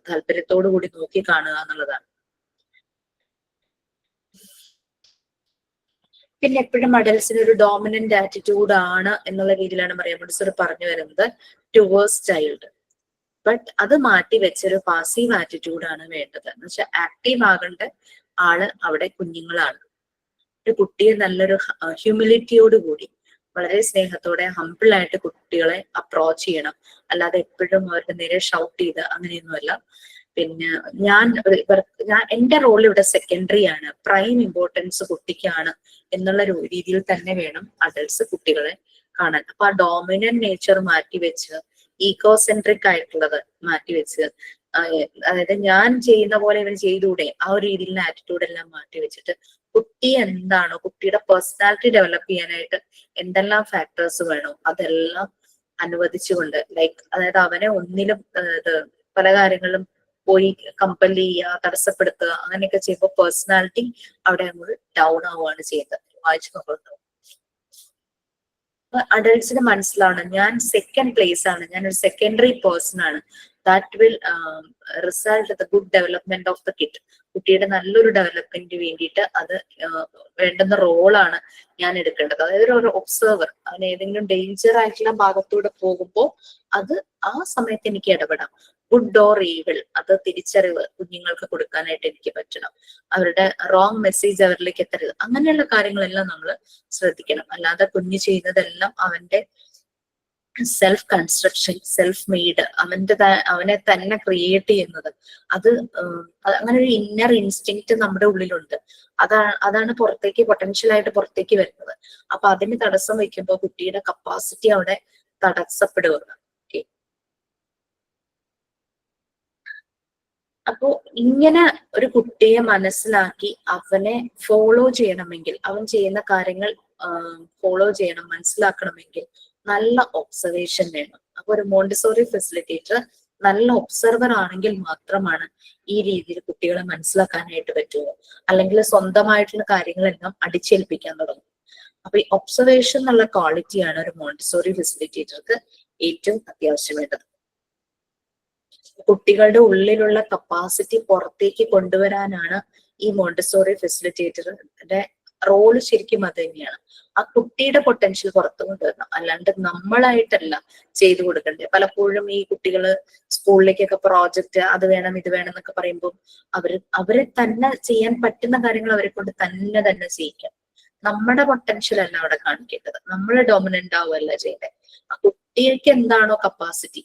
താല്പര്യത്തോടു കൂടി നോക്കി കാണുക എന്നുള്ളതാണ്. പിന്നെ എപ്പോഴും അഡൽട്സിന് ഒരു ഡോമിനന്റ് ആറ്റിറ്റ്യൂഡ് ആണ് എന്നുള്ള രീതിയിലാണ് മറിയം മോണ്ടിസോറി പറഞ്ഞു വരുന്നത് ടുവേഴ്സ് ചൈൽഡ്. ബട്ട് അത് മാറ്റി വെച്ചൊരു പാസീവ് ആറ്റിറ്റ്യൂഡാണ് വേണ്ടത്. എന്ന് വെച്ചാൽ ആക്റ്റീവ് ആകേണ്ട ആള് അവിടെ കുഞ്ഞുങ്ങളാണ്. ഒരു കുട്ടിയെ നല്ലൊരു ഹ്യൂമിലിറ്റിയോട് കൂടി വളരെ സ്നേഹത്തോടെ ഹംബിൾ ആയിട്ട് കുട്ടികളെ അപ്രോച്ച് ചെയ്യണം. അല്ലാതെ എപ്പോഴും അവരുടെ നേരെ ഷൗട്ട് ചെയ്ത് അങ്ങനെയൊന്നുമല്ല. പിന്നെ എന്റെ റോൾ ഇവിടെ സെക്കൻഡറി ആണ്, പ്രൈം ഇമ്പോർട്ടൻസ് കുട്ടിക്കാണ് എന്നുള്ള രീതിയിൽ തന്നെ വേണം അഡൽട്സ് കുട്ടികളെ കാണാൻ. അപ്പൊ ആ ഡോമിനന്റ് നേച്ചർ മാറ്റിവെച്ച് ഈഗോസെൻട്രിക് ആയിട്ടുള്ളത് മാറ്റിവെച്ച്, അതായത് ഞാൻ ചെയ്യുന്ന പോലെ ഇവൻ ചെയ്തൂടെ ആ ഒരു രീതിയിലുള്ള ആറ്റിറ്റ്യൂഡ് എല്ലാം മാറ്റി വെച്ചിട്ട് കുട്ടി എന്താണോ, കുട്ടിയുടെ പേഴ്സണാലിറ്റി ഡെവലപ്പ് ചെയ്യാനായിട്ട് എന്തെല്ലാം ഫാക്ടേഴ്സ് വേണോ അതെല്ലാം അനുവദിച്ചുകൊണ്ട്, അതായത് അവനെ ഒന്നിലും പല കാര്യങ്ങളിലും പോയി കമ്പൽ ചെയ്യുക, തടസ്സപ്പെടുത്തുക അങ്ങനെയൊക്കെ ചെയ്യുമ്പോൾ പേഴ്സണാലിറ്റി അവിടെ അങ്ങോട്ട് ഡൗൺ ആവുകയാണ് ചെയ്യുന്നത്. വായിച്ചു നോക്കുന്നത് അഡൽട്സിന് മനസ്സിലാണ് ഞാൻ സെക്കൻഡ് പ്ലേസ് ആണ്, ഞാൻ ഒരു സെക്കൻഡറി പേഴ്സൺ ആണ്. That will result the good development of the kid. കുട്ടിയുടെ നല്ലൊരു ഡെവലപ്മെന്റിന് വേണ്ടിയിട്ട് അത് വേണ്ടുന്ന റോളാണ് ഞാൻ എടുക്കേണ്ടത്. അതായത് ഒരു ഒബ്സർവർ, അവൻ ഏതെങ്കിലും ഡേഞ്ചർ ആയിട്ടുള്ള ഭാഗത്തൂടെ പോകുമ്പോൾ അത് ആ സമയത്ത് എനിക്ക് ഇടപെടാം. ഗുഡ് ഓർ ഈവിൾ അത് തിരിച്ചറിവ് കുഞ്ഞുങ്ങൾക്ക് കൊടുക്കാനായിട്ട് എനിക്ക് പറ്റണം. അവരുടെ റോങ് മെസ്സേജ് അവരിലേക്ക് എത്തരുത്. അങ്ങനെയുള്ള കാര്യങ്ങളെല്ലാം നമ്മൾ ശ്രദ്ധിക്കണം. അല്ലാതെ കുഞ്ഞ് ചെയ്യുന്നതെല്ലാം അവന്റെ സെൽഫ് കൺസ്ട്രക്ഷൻ, സെൽഫ് മെയ്ഡ്, അവനെ തന്നെ ക്രിയേറ്റ് ചെയ്യുന്നത്, അത് അങ്ങനെ ഒരു ഇന്നർ ഇൻസ്റ്റിങ്ക്റ്റ് നമ്മുടെ ഉള്ളിലുണ്ട്. അതാണ് പുറത്തേക്ക് പൊട്ടൻഷ്യൽ ആയിട്ട് പുറത്തേക്ക് വരുന്നത്. അപ്പൊ അതിന് തടസ്സം വെക്കുമ്പോൾ കുട്ടിയുടെ കപ്പാസിറ്റി അവിടെ തടസ്സപ്പെടുക. ഓക്കെ, അപ്പോ ഇങ്ങനെ ഒരു കുട്ടിയെ മനസ്സിലാക്കി അവനെ ഫോളോ ചെയ്യണമെങ്കിൽ, അവൻ ചെയ്യുന്ന കാര്യങ്ങൾ ഫോളോ ചെയ്യണം, മനസ്സിലാക്കണമെങ്കിൽ നല്ല ഒബ്സർവേഷൻ വേണം. അപ്പൊ ഒരു മോണ്ടിസോറി ഫെസിലിറ്റേറ്റർ നല്ല ഒബ്സർവർ ആണെങ്കിൽ മാത്രമാണ് ഈ രീതിയിൽ കുട്ടികളെ മനസ്സിലാക്കാനായിട്ട് പറ്റുള്ളൂ. അല്ലെങ്കിൽ സ്വന്തമായിട്ടുള്ള കാര്യങ്ങളെല്ലാം അടിച്ചേൽപ്പിക്കാൻ തുടങ്ങും. അപ്പൊ ഈ ഒബ്സർവേഷൻ എന്നുള്ള ക്വാളിറ്റിയാണ് ഒരു മോണ്ടിസോറി ഫെസിലിറ്റേറ്റർക്ക് ഏറ്റവും അത്യാവശ്യം വേണ്ടത്. കുട്ടികളുടെ ഉള്ളിലുള്ള കപ്പാസിറ്റി പുറത്തേക്ക് കൊണ്ടുവരാനാണ് ഈ മോണ്ടിസോറി ഫെസിലിറ്റേറ്ററിന്റെ റോള്. ശരിക്കും അത് തന്നെയാണ്. ആ കുട്ടിയുടെ പൊട്ടൻഷ്യൽ പുറത്തു കൊണ്ടുവരണം, അല്ലാണ്ട് നമ്മളായിട്ടല്ല ചെയ്തു കൊടുക്കണ്ടേ. പലപ്പോഴും ഈ കുട്ടികള് സ്കൂളിലേക്കൊക്കെ പ്രോജക്റ്റ് അത് വേണം ഇത് വേണം എന്നൊക്കെ പറയുമ്പോൾ അവരെ തന്നെ ചെയ്യാൻ പറ്റുന്ന കാര്യങ്ങൾ അവരെ കൊണ്ട് തന്നെ ചെയ്യിക്കാം. നമ്മുടെ പൊട്ടൻഷ്യൽ അല്ല അവിടെ കാണിക്കേണ്ടത്, നമ്മൾ ഡോമിനന്റ് ആവുകയല്ല ചെയ്യേണ്ടത്. ആ കുട്ടിക്ക് എന്താണോ കപ്പാസിറ്റി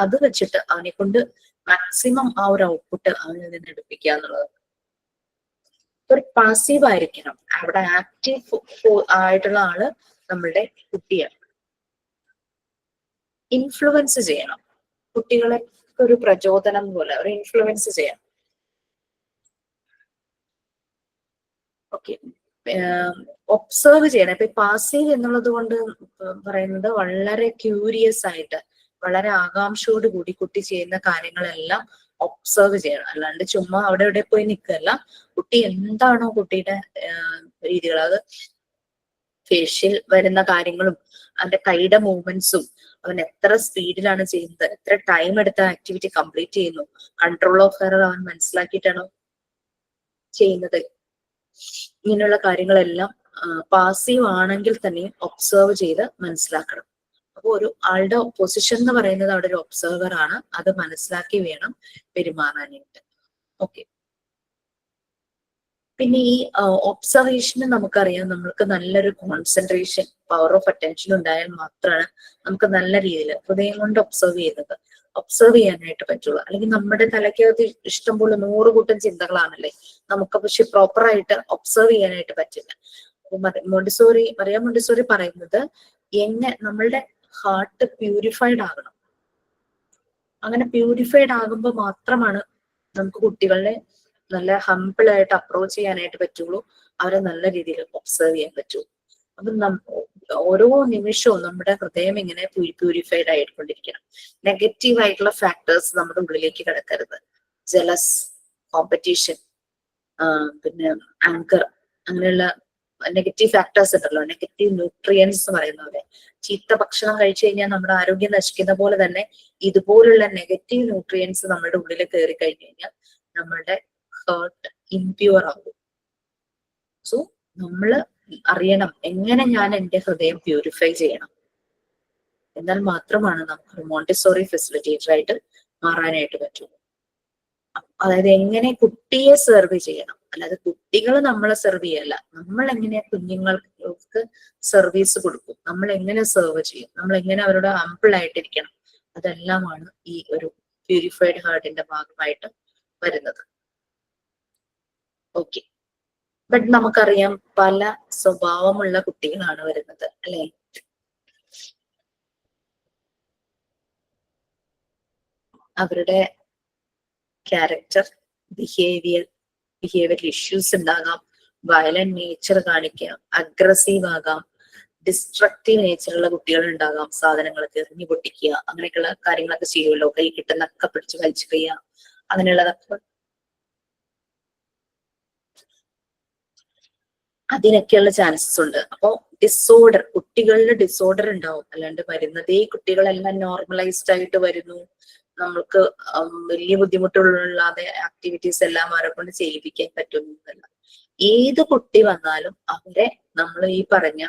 അത് വെച്ചിട്ട് അവനെ കൊണ്ട് മാക്സിമം ആ ഒരു ഔട്ട്പുട്ട് അവനിൽ നിന്ന് എടുപ്പിക്കുക എന്നുള്ളത്. ഒരു പാസീവ് ആയിരിക്കണം, അവിടെ ആക്റ്റീവ് ആയിട്ടുള്ള ആള് നമ്മളുടെ കുട്ടിയാണ്. ഇൻഫ്ലുവൻസ് ചെയ്യണം, കുട്ടികളെ ഒരു പ്രചോദനം പോലെ ഒരു ഇൻഫ്ലുവൻസ് ചെയ്യണം. ഓക്കെ, ഒബ്സർവ് ചെയ്യണം. ഇപ്പൊ പാസീവ് എന്നുള്ളത് കൊണ്ട് പറയുന്നത് വളരെ ക്യൂരിയസ് ആയിട്ട് വളരെ ആകാംക്ഷയോട് കൂടി കുട്ടി ചെയ്യുന്ന കാര്യങ്ങളെല്ലാം ഒബ്സർവ് ചെയ്യണം, അല്ലാണ്ട് ചുമ്മാ അവിടെ ഇവിടെ പോയി നിൽക്കല്ല. കുട്ടി എന്താണോ കുട്ടിയുടെ രീതികൾ, അത് ഫേഷ്യൽ വരുന്ന കാര്യങ്ങളും അവന്റെ കൈയുടെ മൂവ്മെന്റ്സും അവൻ എത്ര സ്പീഡിലാണ് ചെയ്യുന്നത്, എത്ര ടൈം എടുത്ത ആക്ടിവിറ്റി കംപ്ലീറ്റ് ചെയ്യുന്നു, കൺട്രോൾ ഓഫ് എറർ അവൻ മനസ്സിലാക്കിയിട്ടാണോ ചെയ്യുന്നത്, ഇങ്ങനെയുള്ള കാര്യങ്ങളെല്ലാം പാസീവ് ആണെങ്കിൽ തന്നെ ഒബ്സർവ് ചെയ്ത് മനസ്സിലാക്കണം. അപ്പൊ ഒരു ആളുടെ പൊസിഷൻ എന്ന് പറയുന്നത് അവിടെ ഒരു ഒബ്സർവർ ആണ്, അത് മനസ്സിലാക്കി വേണം പെരുമാറാനായിട്ട്. ഓക്കെ, പിന്നെ ഈ ഒബ്സർവേഷന് നമുക്കറിയാം, നമ്മൾക്ക് നല്ലൊരു കോൺസെൻട്രേഷൻ പവർ ഓഫ് അറ്റൻഷൻ ഉണ്ടായാൽ മാത്രമാണ് നമുക്ക് നല്ല രീതിയിൽ ഹൃദയം കൊണ്ട് ഒബ്സർവ് ചെയ്യാനായിട്ട് പറ്റുള്ളൂ. അല്ലെങ്കിൽ നമ്മുടെ തലയ്ക്കകത്ത് ഇഷ്ടംപോലെ 100 കൂട്ടം ചിന്തകളാണല്ലേ, നമുക്ക് പക്ഷെ പ്രോപ്പറായിട്ട് ഒബ്സർവ് ചെയ്യാനായിട്ട് പറ്റില്ല. മറിയ മോണ്ടിസോറി പറയുന്നത് നമ്മളുടെ ഹാർട്ട് പ്യൂരിഫൈഡ് ആകണം. അങ്ങനെ പ്യൂരിഫൈഡ് ആകുമ്പോൾ മാത്രമാണ് നമുക്ക് കുട്ടികളെ നല്ല ഹംബിൾ ആയിട്ട് അപ്രോച്ച് ചെയ്യാനായിട്ട് പറ്റുള്ളൂ, അവരെ നല്ല രീതിയിൽ ഒബ്സർവ് ചെയ്യാൻ പറ്റുള്ളൂ. അപ്പൊ ഓരോ നിമിഷവും നമ്മുടെ ഹൃദയം ഇങ്ങനെ പ്യൂരിഫൈഡ് ആയിക്കൊണ്ടിരിക്കണം. നെഗറ്റീവ് ആയിട്ടുള്ള ഫാക്ടേഴ്സ് നമ്മുടെ ഉള്ളിലേക്ക് കിടക്കരുത്. ജലസ്, കോമ്പറ്റീഷൻ, പിന്നെ ആങ്കർ, അങ്ങനെയുള്ള നെഗറ്റീവ് ഫാക്ടേഴ്സ് ഉണ്ടല്ലോ, നെഗറ്റീവ് ന്യൂട്രിയൻസ് എന്ന് പറയുന്ന പോലെ. ചീത്ത ഭക്ഷണം കഴിച്ചു കഴിഞ്ഞാൽ നമ്മുടെ ആരോഗ്യം നശിക്കുന്ന പോലെ തന്നെ ഇതുപോലുള്ള നെഗറ്റീവ് ന്യൂട്രിയൻസ് നമ്മുടെ ഉള്ളിൽ കയറി കഴിഞ്ഞു കഴിഞ്ഞാൽ നമ്മളുടെ ഹേർട്ട് ഇംപ്യൂർ ആകും. സോ നമ്മള് അറിയണം എങ്ങനെ ഞാൻ എന്റെ ഹൃദയം പ്യൂരിഫൈ ചെയ്യണം, എന്നാൽ മാത്രമാണ് നമുക്ക് മോണ്ടിസോറി ഫെസിലിറ്റേറ്റർ ആയിട്ട് മാറാനായിട്ട് പറ്റുള്ളൂ. അതായത് എങ്ങനെ കുട്ടിയെ സെർവ് ചെയ്യണം, അല്ലാതെ കുട്ടികൾ നമ്മളെ സെർവ് ചെയ്യല്ല. നമ്മൾ എങ്ങനെ കുഞ്ഞുങ്ങൾക്ക് സർവീസ് കൊടുക്കും, നമ്മൾ എങ്ങനെ സെർവ് ചെയ്യും, നമ്മൾ എങ്ങനെ അവരോട് ഹംബിൾ ആയിട്ടിരിക്കണം, അതെല്ലാമാണ് ഈ ഒരു പ്യൂരിഫൈഡ് ഹാർട്ടിന്റെ ഭാഗമായിട്ട് വരുന്നത്. ഓക്കെ, ബട്ട് നമുക്കറിയാം പല സ്വഭാവമുള്ള കുട്ടികളാണ് വരുന്നത് അല്ലെ. അവരുടെ ക്യാരക്ടർ, ബിഹേവിയർ ഇഷ്യൂസ് ഉണ്ടാകാം, വയലന്റ് നേച്ചർ കാണിക്കാം, അഗ്രസീവ് ആകാം, ഡിസ്ട്രക്റ്റീവ് നേച്ചറുള്ള കുട്ടികൾ ഉണ്ടാകാം, സാധനങ്ങളൊക്കെ എറിഞ്ഞു പൊട്ടിക്കുക, അങ്ങനെയൊക്കെയുള്ള കാര്യങ്ങളൊക്കെ ചെയ്യുമല്ലോ, കൈ കിട്ടുന്നൊക്കെ പിടിച്ച് വലിച്ചു കഴിയുക, അങ്ങനെയുള്ളതൊക്കെ അതിനൊക്കെയുള്ള ചാൻസസ് ഉണ്ട്. അപ്പോ ഡിസോർഡർ, കുട്ടികളിൽ ഡിസോർഡർ ഉണ്ടാവും, അല്ലാണ്ട് വരുന്നതേ കുട്ടികളെല്ലാം നോർമലൈസ്ഡ് ആയിട്ട് വരുന്നു, നമ്മൾക്ക് വലിയ ബുദ്ധിമുട്ടുകളില്ലാതെ ആക്ടിവിറ്റീസ് എല്ലാം അവരെ കൊണ്ട് ചെയ്യിപ്പിക്കാൻ പറ്റുന്നതല്ല. ഏത് കുട്ടി വന്നാലും അവരെ നമ്മൾ ഈ പറഞ്ഞ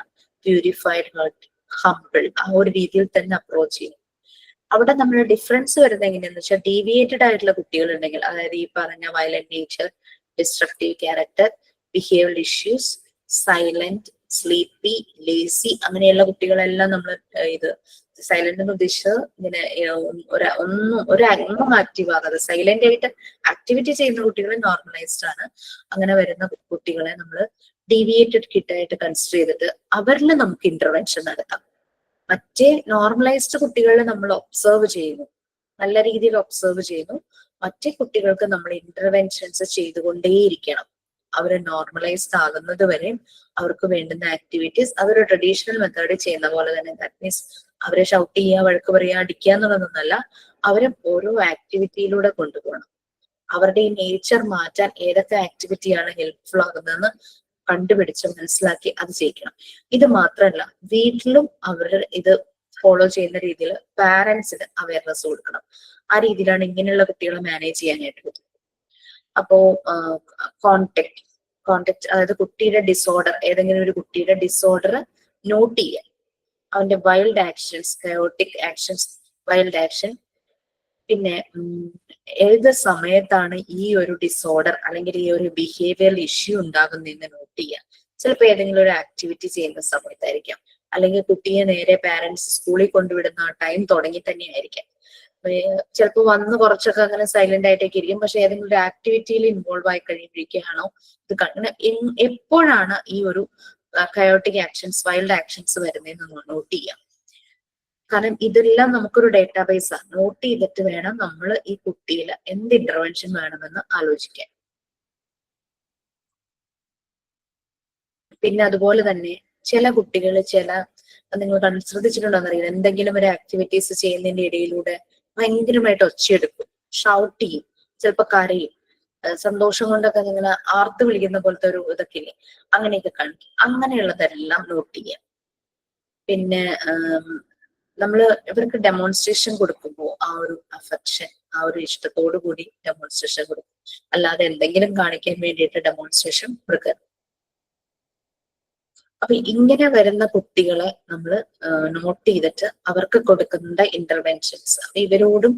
പ്യൂരിഫൈഡ് ഹാർട്ട്, ഹംബിൾ, ആ ഒരു രീതിയിൽ തന്നെ അപ്രോച്ച് ചെയ്യും. അവിടെ നമ്മൾ ഡിഫറൻസ് വരുന്നത് എങ്ങനെയാന്ന് വെച്ചാൽ, ഡീവിയേറ്റഡ് ആയിട്ടുള്ള കുട്ടികൾ ഉണ്ടെങ്കിൽ, അതായത് ഈ പറഞ്ഞ violent nature, destructive character, behaviour issues, silent, sleepy, lazy, അങ്ങനെയുള്ള കുട്ടികളെല്ലാം നമ്മൾ ഇത് സൈലന്റ് എന്ന് ഉദ്ദേശിച്ചത് ഇങ്ങനെ ഒന്നും ആക്റ്റീവ് ആകാതെ സൈലന്റ് ആയിട്ട് ആക്ടിവിറ്റി ചെയ്യുന്ന കുട്ടികൾ നോർമലൈസ്ഡ് ആണ്. അങ്ങനെ വരുന്ന കുട്ടികളെ നമ്മൾ ഡീവിയേറ്റഡ് കിഡായിട്ട് കൺസിഡർ ചെയ്തിട്ട് അവരിൽ നമുക്ക് ഇന്റർവെൻഷൻ നടത്താം. മറ്റേ നോർമലൈസ്ഡ് കുട്ടികളെ നമ്മൾ ഒബ്സർവ് ചെയ്യുന്നു, നല്ല രീതിയിൽ ഒബ്സർവ് ചെയ്യുന്നു. മറ്റേ കുട്ടികൾക്ക് നമ്മൾ ഇന്റർവെൻഷൻസ് ചെയ്തുകൊണ്ടേയിരിക്കണം. അവരെ നോർമലൈസ്ഡ് ആകുന്നത് വരെ അവർക്ക് വേണ്ടുന്ന ആക്ടിവിറ്റീസ് അവർ ട്രഡീഷണൽ മെത്തേഡിൽ ചെയ്യുന്ന പോലെ തന്നെ, ദാറ്റ് മീൻസ് അവരെ ഷൗട്ട് ചെയ്യുക, വഴക്ക് പറയുക, അടിക്കുക എന്നുള്ളതൊന്നല്ല, അവരെ ഓരോ ആക്ടിവിറ്റിയിലൂടെ കൊണ്ടുപോകണം. അവരുടെ ഈ നേച്ചർ മാറ്റാൻ ഏതൊക്കെ ആക്ടിവിറ്റിയാണ് ഹെൽപ്ഫുൾ ആകുന്നതെന്ന് കണ്ടുപിടിച്ച് മനസ്സിലാക്കി അത് ചെയ്യിക്കണം. ഇത് മാത്രമല്ല, വീട്ടിലും അവർ ഇത് ഫോളോ ചെയ്യുന്ന രീതിയിൽ പാരന്റ്സിന് അവയർനെസ് കൊടുക്കണം. ആ രീതിയിലാണ് ഇങ്ങനെയുള്ള കുട്ടികളെ മാനേജ് ചെയ്യാനായിട്ട് പറ്റും. അപ്പോ കോണ്ടാക്ട് അതായത് കുട്ടിയുടെ ഡിസോർഡർ, ഏതെങ്കിലും ഒരു കുട്ടിയുടെ ഡിസോർഡർ നോട്ട് ചെയ്യാൻ, അവന്റെ wild actions, chaotic actions, wild action, പിന്നെ ഏത് സമയത്താണ് ഈ ഒരു ഡിസോർഡർ അല്ലെങ്കിൽ ഈ ഒരു ബിഹേവിയറൽ ഇഷ്യൂ ഉണ്ടാകുന്നതെന്ന് നോട്ട് ചെയ്യാം. ചിലപ്പോൾ ഏതെങ്കിലും ഒരു ആക്ടിവിറ്റി ചെയ്യുന്ന സമയത്തായിരിക്കാം, അല്ലെങ്കിൽ കുട്ടിയെ നേരെ പാരന്റ്സ് സ്കൂളിൽ കൊണ്ടുവിടുന്ന ടൈം തുടങ്ങി തന്നെ ആയിരിക്കാം. ചിലപ്പോൾ വന്ന് കുറച്ചൊക്കെ അങ്ങനെ സൈലന്റ് ആയിട്ടൊക്കെ ഇരിക്കും, പക്ഷെ ഏതെങ്കിലും ഒരു ആക്ടിവിറ്റിയിൽ ഇൻവോൾവ് ആയി കഴിയുമ്പോഴേക്കാണോ ഇത് എപ്പോഴാണ് ഈ ഒരു കയോട്ടിക് ആക്ഷൻസ്, വൈൽഡ് ആക്ഷൻസ് വരുന്നതെന്ന് നോട്ട് ചെയ്യാം. കാരണം ഇതെല്ലാം നമുക്കൊരു ഡേറ്റാബേസ് ആണ്. നോട്ട് ചെയ്തിട്ട് വേണം നമ്മൾ ഈ കുട്ടിയിൽ എന്ത് ഇന്റർവെൻഷൻ വേണമെന്ന് ആലോചിക്കാൻ. പിന്നെ അതുപോലെ തന്നെ ചില കുട്ടികൾ നിങ്ങൾ ശ്രദ്ധിച്ചിട്ടുണ്ടോന്ന് അറിയില്ല, എന്തെങ്കിലും ഒരു ആക്ടിവിറ്റീസ് ചെയ്യുന്നതിന്റെ ഇടയിലൂടെ ഭയങ്കരമായിട്ട് ഒച്ചയെടുക്കും, ഷൗട്ട് ചെയ്യും, ചിലപ്പോൾ കരയും, സന്തോഷം കൊണ്ടൊക്കെ നിങ്ങൾ ആർത്ത് വിളിക്കുന്ന പോലത്തെ ഒരു ഇതൊക്കെ ഇല്ലേ, അങ്ങനെയൊക്കെ കാണിക്കും. അങ്ങനെയുള്ളതെല്ലാം നോട്ട് ചെയ്യാം. പിന്നെ ഇവർക്ക് ഡെമോൺസ്ട്രേഷൻ കൊടുക്കുമ്പോൾ ആ ഒരു അഫെക്ഷൻ, ആ ഒരു ഇഷ്ടത്തോടു കൂടി ഡെമോൺസ്ട്രേഷൻ കൊടുക്കും, അല്ലാതെ എന്തെങ്കിലും കാണിക്കാൻ വേണ്ടിയിട്ട് ഡെമോൺസ്ട്രേഷൻ കൊടുക്കുക. അപ്പൊ ഇങ്ങനെ വരുന്ന കുട്ടികളെ നമ്മൾ നോട്ട് ചെയ്തിട്ട് അവർക്ക് കൊടുക്കേണ്ട ഇന്റർവെൻഷൻസ്, ഇവരോടും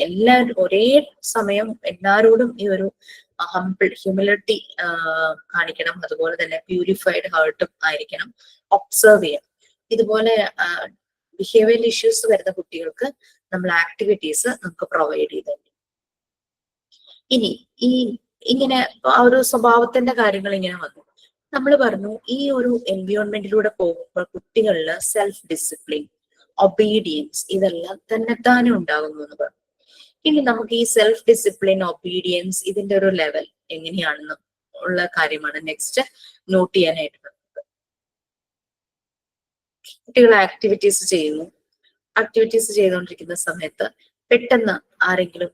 എല്ലാവരും ഒരേ സമയം എല്ലാവരോടും ഈ ഒരു ഹ്യൂമിലിറ്റി കാണിക്കണം. അതുപോലെ തന്നെ പ്യൂരിഫൈഡ് ഹാർട്ടും ആയിരിക്കണം, ഒബ്സർവ് ചെയ്യണം. ഇതുപോലെ ബിഹേവിയറൽ ഇഷ്യൂസ് വരുന്ന കുട്ടികൾക്ക് നമ്മൾ ആക്ടിവിറ്റീസ് നമുക്ക് പ്രൊവൈഡ് ചെയ്തു. ഇനി ഇങ്ങനെ ആ ഒരു സ്വഭാവത്തിന്റെ കാര്യങ്ങൾ ഇങ്ങനെ വന്നു. നമ്മൾ പറഞ്ഞു ഈ ഒരു എൻവയോൺമെന്റിലൂടെ പോകുമ്പോൾ കുട്ടികളില് സെൽഫ് ഡിസിപ്ലിൻ, ഒബീഡിയൻസ് ഇതെല്ലാം തന്നെത്താനെ ഉണ്ടാകുന്നു എന്ന് പറഞ്ഞു. ഇനി നമുക്ക് ഈ സെൽഫ് ഡിസിപ്ലിൻ, ഒബീഡിയൻസ് ഇതിന്റെ ഒരു ലെവൽ എങ്ങനെയാണെന്ന് ഉള്ള കാര്യമാണ് നെക്സ്റ്റ് നോട്ട് ചെയ്യാനായിട്ട് പറഞ്ഞത്. കുട്ടികൾ ആക്ടിവിറ്റീസ് ചെയ്യുന്നു. ആക്ടിവിറ്റീസ് ചെയ്തുകൊണ്ടിരിക്കുന്ന സമയത്ത് പെട്ടെന്ന് ആരെങ്കിലും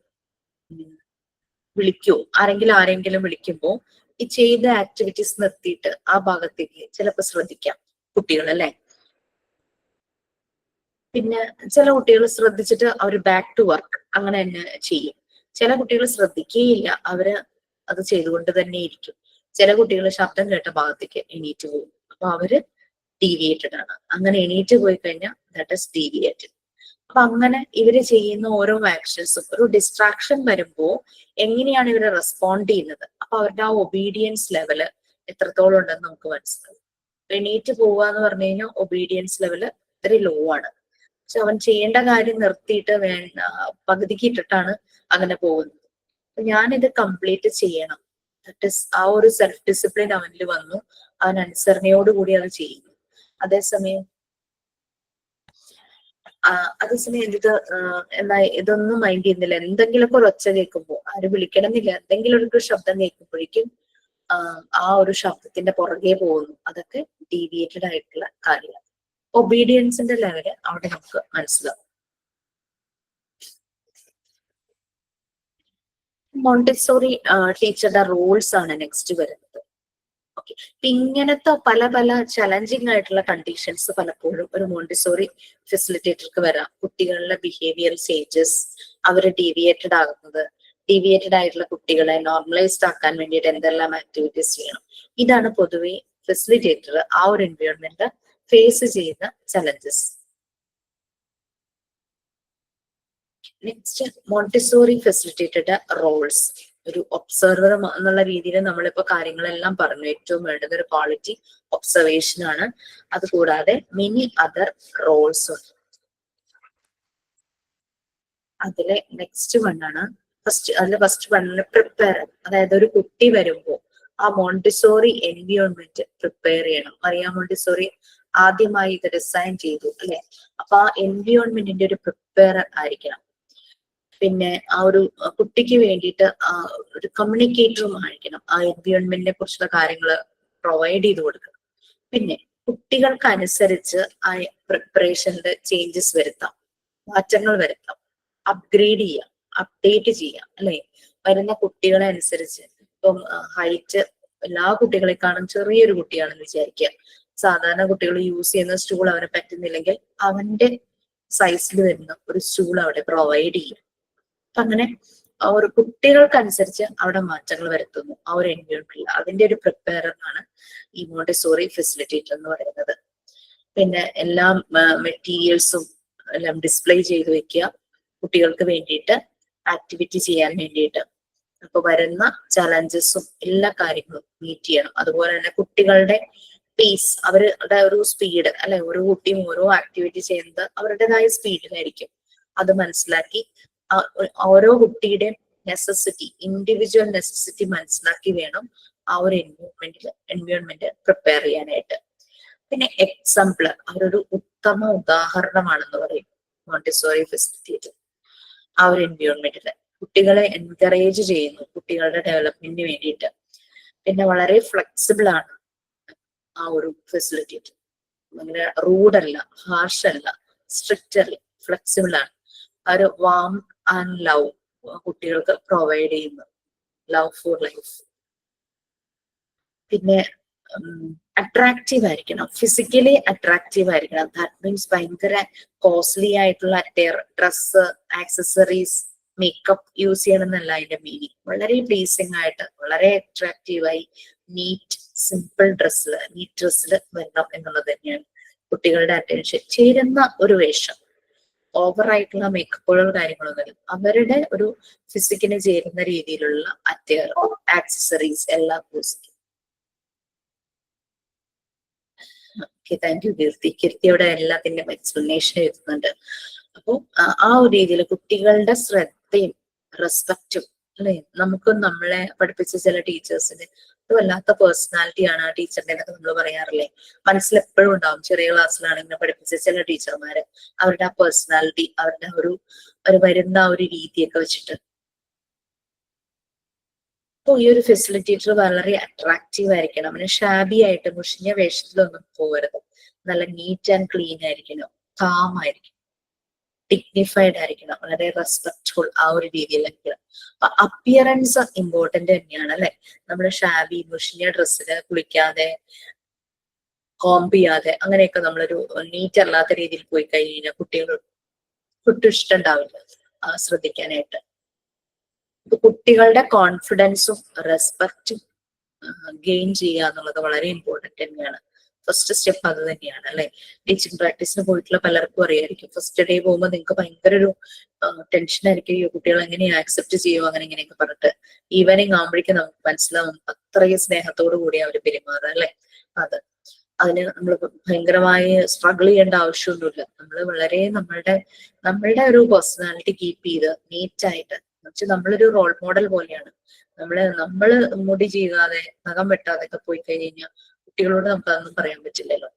ആരെങ്കിലും വിളിക്കുമ്പോൾ ഈ ചെയ്ത ആക്ടിവിറ്റീസ് നിർത്തിയിട്ട് ആ ഭാഗത്തേക്ക് ചിലപ്പോൾ ശ്രദ്ധിക്കാം കുട്ടികൾ, അല്ലെ? പിന്നെ ചില കുട്ടികൾ ശ്രദ്ധിച്ചിട്ട് അവർ ബാക്ക് ടു വർക്ക് അങ്ങനെ തന്നെ ചെയ്യും. ചില കുട്ടികൾ ശ്രദ്ധിക്കുകയില്ല, അവര് അത് ചെയ്തുകൊണ്ട് തന്നെ ഇരിക്കും. ചില കുട്ടികൾ ശബ്ദം കേട്ട ഭാഗത്തേക്ക് എണീറ്റ് പോകും. അപ്പൊ അവര് ഡീവിയേറ്റഡ് ആണ്. അങ്ങനെ എണീറ്റ് പോയി കഴിഞ്ഞാൽ ദാറ്റ് ഈസ് ഡീവിയേറ്റഡ്. അപ്പൊ അങ്ങനെ ഇവര് ചെയ്യുന്ന ഓരോ ആക്ഷൻസും ഒരു ഡിസ്ട്രാക്ഷൻ വരുമ്പോ എങ്ങനെയാണ് ഇവര് റെസ്പോണ്ട് ചെയ്യുന്നത്, അപ്പൊ അവരുടെ ആ ഒബീഡിയൻസ് ലെവല് എത്രത്തോളം ഉണ്ടെന്ന് നമുക്ക് മനസ്സിലാവും. എണീറ്റ് പോവുക എന്ന് പറഞ്ഞു കഴിഞ്ഞാൽ ഒബീഡിയൻസ് ലെവല് ഇത്തിരി ലോ ആണ്. പക്ഷെ അവൻ ചെയ്യേണ്ട കാര്യം നിർത്തിയിട്ട് പകുതിക്ക് ഇട്ടിട്ടാണ് അങ്ങനെ പോകുന്നത്. അപ്പൊ ഞാനിത് കംപ്ലീറ്റ് ചെയ്യണം, ദാറ്റ് ഈസ് ആ ഒരു സെൽഫ് ഡിസിപ്ലിൻ അവനിൽ വന്നു, അവൻ അനുസരണയോടുകൂടി അത് ചെയ്യുന്നു. അതേസമയം ഇതൊന്നും മൈൻഡ് ചെയ്യുന്നില്ല. എന്തെങ്കിലുമൊക്കെ ഒരു ഒച്ച കേൾക്കുമ്പോൾ, ആരും വിളിക്കണമെന്നില്ല, എന്തെങ്കിലും ഒരു ശബ്ദം കേൾക്കുമ്പോഴേക്കും ആ ഒരു ശബ്ദത്തിന്റെ പുറകെ പോകുന്നു. അതൊക്കെ ഡീവിയേറ്റഡ് ആയിട്ടുള്ള കാര്യമാണ്. ഒബീഡിയൻസിന്റെ ലെവല് അവിടെ നമുക്ക് മനസ്സിലാവും. മോണ്ടിസോറി ടീച്ചറുടെ റോൾസ് ആണ് നെക്സ്റ്റ് വരുന്നത്. ഓക്കെ, ഇങ്ങനത്തെ പല ചലഞ്ചിങ് ആയിട്ടുള്ള കണ്ടീഷൻസ് പലപ്പോഴും ഒരു മോണ്ടിസോറി ഫെസിലിറ്റേറ്റർക്ക് വരാം. കുട്ടികളുടെ ബിഹേവിയറൽ ചേഞ്ചസ്, അവര് ഡീവിയേറ്റഡ് ആയിട്ടുള്ള കുട്ടികളെ നോർമലൈസ്ഡ് ആക്കാൻ വേണ്ടിയിട്ട് എന്തെല്ലാം ആക്ടിവിറ്റീസ് ചെയ്യണം, ഇതാണ് പൊതുവെ ഫെസിലിറ്റേറ്റർ ആ ഒരു എൻവയോൺമെന്റ് ഫേസ് ചെയ്യുന്ന challenges. Next Montessori facilitated roles. ഒരു ഒബ്സർവർ എന്നുള്ള രീതിയിൽ നമ്മളിപ്പോ കാര്യങ്ങളെല്ലാം പറഞ്ഞു. ഏറ്റവും വേണ്ടത് ഒരു ക്വാളിറ്റി ഒബ്സർവേഷൻ ആണ്. അതുകൂടാതെ മെനി അതർ റോൾസ് ഉണ്ട്. അതിലെ നെക്സ്റ്റ് വണ്ണാണ് ഫസ്റ്റ് വണ്ണിന് പ്രിപ്പയർ. അതായത് ഒരു കുട്ടി വരുമ്പോ ആ മോണ്ടിസോറി എൻവിയോൺമെന്റ് പ്രിപ്പയർ ചെയ്യണം. മറിയ മോണ്ടിസോറി ആദ്യമായി ഇത് ഡിസൈൻ ചെയ്തു, അല്ലെ? അപ്പൊ ആ എൻവിയോൺമെന്റിന്റെ ഒരു പ്രിപ്പയർ ആയിരിക്കണം. പിന്നെ ആ ഒരു കുട്ടിക്ക് വേണ്ടിയിട്ട് ഒരു കമ്മ്യൂണിക്കേറ്ററും ആയിരിക്കണം. ആ എൻവിയോൺമെന്റിനെ കുറിച്ചുള്ള കാര്യങ്ങൾ പ്രൊവൈഡ് ചെയ്ത് കൊടുക്കണം. പിന്നെ കുട്ടികൾക്ക് അനുസരിച്ച് ആ പ്രിപ്പറേഷനിൽ ചേഞ്ചസ് വരുത്താം, മാറ്റങ്ങൾ വരുത്താം, അപ്ഗ്രേഡ് ചെയ്യാം, അപ്ഡേറ്റ് ചെയ്യാം, അല്ലെ? വരുന്ന കുട്ടികളെ അനുസരിച്ച് ഇപ്പം ഹൈറ്റ് എല്ലാ കുട്ടികളെക്കാളും ചെറിയൊരു കുട്ടിയാണെന്ന് വിചാരിക്കുക. സാധാരണ കുട്ടികൾ യൂസ് ചെയ്യുന്ന സ്റ്റൂൾ അവന് പറ്റുന്നില്ലെങ്കിൽ അവന്റെ സൈസിൽ വരുന്ന ഒരു സ്റ്റൂൾ അവിടെ പ്രൊവൈഡ് ചെയ്യും. അപ്പൊ അങ്ങനെ ഒരു കുട്ടികൾക്കനുസരിച്ച് അവിടെ മാറ്റങ്ങൾ വരുത്തുന്നു ആ ഒരു എൻവയോൺമെന്റിൽ. അതിന്റെ ഒരു പ്രിപ്പയറാണ് ഈ മോണ്ടിസോറി ഫെസിലിറ്റേറ്റർ എന്ന് പറയുന്നത്. പിന്നെ എല്ലാ മെറ്റീരിയൽസും എല്ലാം ഡിസ്പ്ലേ ചെയ്ത് വെക്കുക കുട്ടികൾക്ക് വേണ്ടിയിട്ട്, ആക്ടിവിറ്റി ചെയ്യാൻ വേണ്ടിയിട്ട്. അപ്പൊ വരുന്ന ചലഞ്ചസും എല്ലാ കാര്യങ്ങളും മീറ്റ് ചെയ്യണം. അതുപോലെ തന്നെ കുട്ടികളുടെ പേസ്, അവരുടെ ഒരു സ്പീഡ് അല്ലെ, ഓരോ കുട്ടിയും ഓരോ ആക്ടിവിറ്റി ചെയ്യുന്നത് അവരുടേതായ സ്പീഡിലായിരിക്കും. അത് മനസ്സിലാക്കി ഓരോ കുട്ടിയുടെയും നെസസിറ്റി, ഇൻഡിവിജ്വൽ നെസസിറ്റി മനസ്സിലാക്കി വേണം ആ ഒരു എൻവയോൺമെന്റ് പ്രിപ്പയർ ചെയ്യാനായിട്ട്. പിന്നെ എക്സാമ്പിളർ, അവരൊരു ഉത്തമ ഉദാഹരണമാണെന്ന് പറയും മോണ്ടിസോറി ഫെസിലിറ്റേറ്റർ. ആ ഒരു എൻവയോൺമെന്റില് കുട്ടികളെ എൻകറേജ് ചെയ്യുന്നു കുട്ടികളുടെ ഡെവലപ്മെന്റിന് വേണ്ടിയിട്ട്. പിന്നെ വളരെ ഫ്ലെക്സിബിൾ ആണ് ആ ഒരു ഫെസിലിറ്റേറ്റർ. അങ്ങനെ റൂഡല്ല, ഹാർഷ് അല്ല, സ്ട്രിക്റ്റ് അല്ല, ഫ്ലെക്സിബിൾ ആണ്. ആ ഒരു വാം ആൻഡ് ലവ് കുട്ടികൾക്ക് പ്രൊവൈഡ് ചെയ്യുന്നു, ലവ് ഫോർ ലൈഫ്. പിന്നെ അട്രാക്റ്റീവ് ആയിരിക്കണം, ഫിസിക്കലി അട്രാക്റ്റീവ് ആയിരിക്കണം. ദാറ്റ് മീൻസ് ഭയങ്കര കോസ്റ്റ്ലി ആയിട്ടുള്ള ഡ്രസ്സ്, ആക്സസറീസ്, മേക്കപ്പ് യൂസ് ചെയ്യണം എന്നല്ല അതിന്റെ മീനിങ്. വളരെ പ്ലീസിങ് ആയിട്ട്, വളരെ അട്രാക്റ്റീവായി നീറ്റ് സിമ്പിൾ നീറ്റ് ഡ്രസ്സിൽ വരണം എന്നുള്ളത് തന്നെയാണ് കുട്ടികളുടെ അറ്റൻഷൻ. ചേരുന്ന ഒരു വേഷം, ഓവറായിട്ടുള്ള മേക്കപ്പുകൾ കാര്യങ്ങളൊന്നും, അവരുടെ ഒരു ഫിസിക്കിന് ചേരുന്ന രീതിയിലുള്ള അറ്റയർ, ആക്സസറീസ് എല്ലാം യൂസ് ചെയ്യും. ഓക്കെ, താങ്ക് യു കീർത്തി. കീർത്തിയുടെ എല്ലാത്തിന്റെയും എക്സ്പ്ലനേഷൻ എഴുതുന്നുണ്ട്. അപ്പൊ ആ ഒരു രീതിയിൽ കുട്ടികളുടെ ശ്രദ്ധയും റെസ്പെക്റ്റും അല്ലെ, നമുക്ക് നമ്മളെ പഠിപ്പിച്ച ചില ടീച്ചേഴ്സിന് ഒരു വല്ലാത്ത പേഴ്സണാലിറ്റിയാണ് ആ ടീച്ചറിന്റെ എന്നൊക്കെ നമ്മൾ പറയാറില്ലേ. മനസ്സിൽ എപ്പോഴും ഉണ്ടാവും, ചെറിയ ക്ലാസ്സിലാണെങ്കിൽ പഠിപ്പിച്ച ചില ടീച്ചർമാര് അവരുടെ ആ പേഴ്സണാലിറ്റി, അവരുടെ ഒരു വരുന്ന ഒരു രീതിയൊക്കെ വെച്ചിട്ട്. അപ്പൊ ഈ ഒരു ഫെസിലിറ്റേറ്റർ വളരെ അട്രാക്റ്റീവ് ആയിരിക്കണം. അവന് ഷാബി ആയിട്ട് മുഷിഞ്ഞ വേഷത്തിലൊന്നും പോകരുത്. നല്ല നീറ്റ് ആൻഡ് ക്ലീൻ ആയിരിക്കണം, കാം ആയിരിക്കണം, ഡിഗ്നിഫൈഡ് ആയിരിക്കണം, വളരെ റെസ്പെക്ട്ഫുൾ ആ ഒരു രീതിയിലായിരിക്കണം. അപ്പൊ അപ്പിയറൻസ് ഇമ്പോർട്ടന്റ് തന്നെയാണ് അല്ലെ. നമ്മൾ ഷാബി മുഷിഞ്ഞ ഡ്രസ്സില് കുളിക്കാതെ, കോംബ് ചെയ്യാതെ അങ്ങനെയൊക്കെ നമ്മളൊരു നീറ്റ് അല്ലാത്ത രീതിയിൽ പോയി കഴിഞ്ഞാൽ കുട്ടികൾ ഒട്ടും ഇഷ്ടമുണ്ടാവില്ല ശ്രദ്ധിക്കാനായിട്ട്. കുട്ടികളുടെ കോൺഫിഡൻസും റെസ്പെക്റ്റും ഗെയിൻ ചെയ്യുക എന്നുള്ളത് വളരെ ഇമ്പോർട്ടന്റ് തന്നെയാണ്. ഫസ്റ്റ് സ്റ്റെപ്പ് അത് തന്നെയാണ് അല്ലെ. ടീച്ചിങ് പ്രാക്ടീസിന് പോയിട്ടുള്ള പലർക്കും അറിയായിരിക്കും, ഫസ്റ്റ് ഡേ പോകുമ്പോൾ നിങ്ങൾക്ക് ഭയങ്കര ഒരു ടെൻഷൻ ആയിരിക്കും, ഈ കുട്ടികൾ എങ്ങനെ ആക്സെപ്റ്റ് ചെയ്യുമോ അങ്ങനെ ഇങ്ങനെയൊക്കെ പറഞ്ഞിട്ട്. ഈവനിങ് ആകുമ്പോഴേക്കും നമുക്ക് മനസ്സിലാവും അത്രയും സ്നേഹത്തോടു കൂടി അവർ പെരുമാറുക അല്ലെ. അതിന് നമ്മൾ ഭയങ്കരമായി സ്ട്രഗിൾ ചെയ്യേണ്ട ആവശ്യമൊന്നുമില്ല. നമ്മൾ വളരെ നമ്മളുടെ ഒരു പേഴ്സണാലിറ്റി കീപ്പ് ചെയ്ത് നീറ്റായിട്ട്, നമ്മളൊരു റോൾ മോഡൽ പോലെയാണ്. നമ്മള് മുടി ചെയ്യാതെ നഖം വെട്ടാതെ ഒക്കെ പോയി കഴിഞ്ഞാൽ കുട്ടികളോട് നമുക്ക് അതൊന്നും പറയാൻ പറ്റില്ലല്ലോ.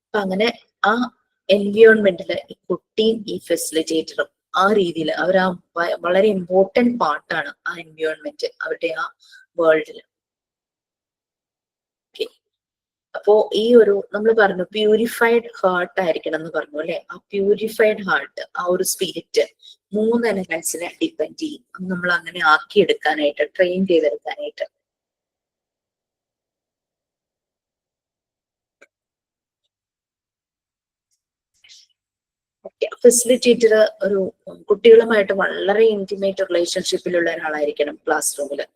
അപ്പൊ അങ്ങനെ ആ എൻവിയോൺമെന്റില് ഈ കുട്ടിയും ഈ ഫെസിലിറ്റേറ്ററും ആ രീതിയിൽ അവർ ആ വളരെ ഇമ്പോർട്ടന്റ് പാർട്ടാണ് ആ എൻവിയോൺമെന്റ് അവരുടെ ആ വേൾഡില്. അപ്പോ ഈ ഒരു നമ്മൾ പറഞ്ഞു പ്യൂരിഫൈഡ് ഹാർട്ട് ആയിരിക്കണം എന്ന് പറഞ്ഞു അല്ലെ. ആ പ്യൂരിഫൈഡ് ഹാർട്ട്, ആ ഒരു സ്പിരിറ്റ് 3 എലമെന്റ്സിനെ ഡിപ്പെൻഡ് ചെയ്യും. നമ്മൾ അങ്ങനെ ആക്കിയെടുക്കാനായിട്ട്, ട്രെയിൻ ചെയ്തെടുക്കാനായിട്ട്. ഫെസിലിറ്റേറ്റർ ഒരു കുട്ടികളുമായിട്ട് വളരെ ഇന്റിമേറ്റ് റിലേഷൻഷിപ്പിലുള്ള ഒരാളായിരിക്കണം ക്ലാസ് റൂമില്.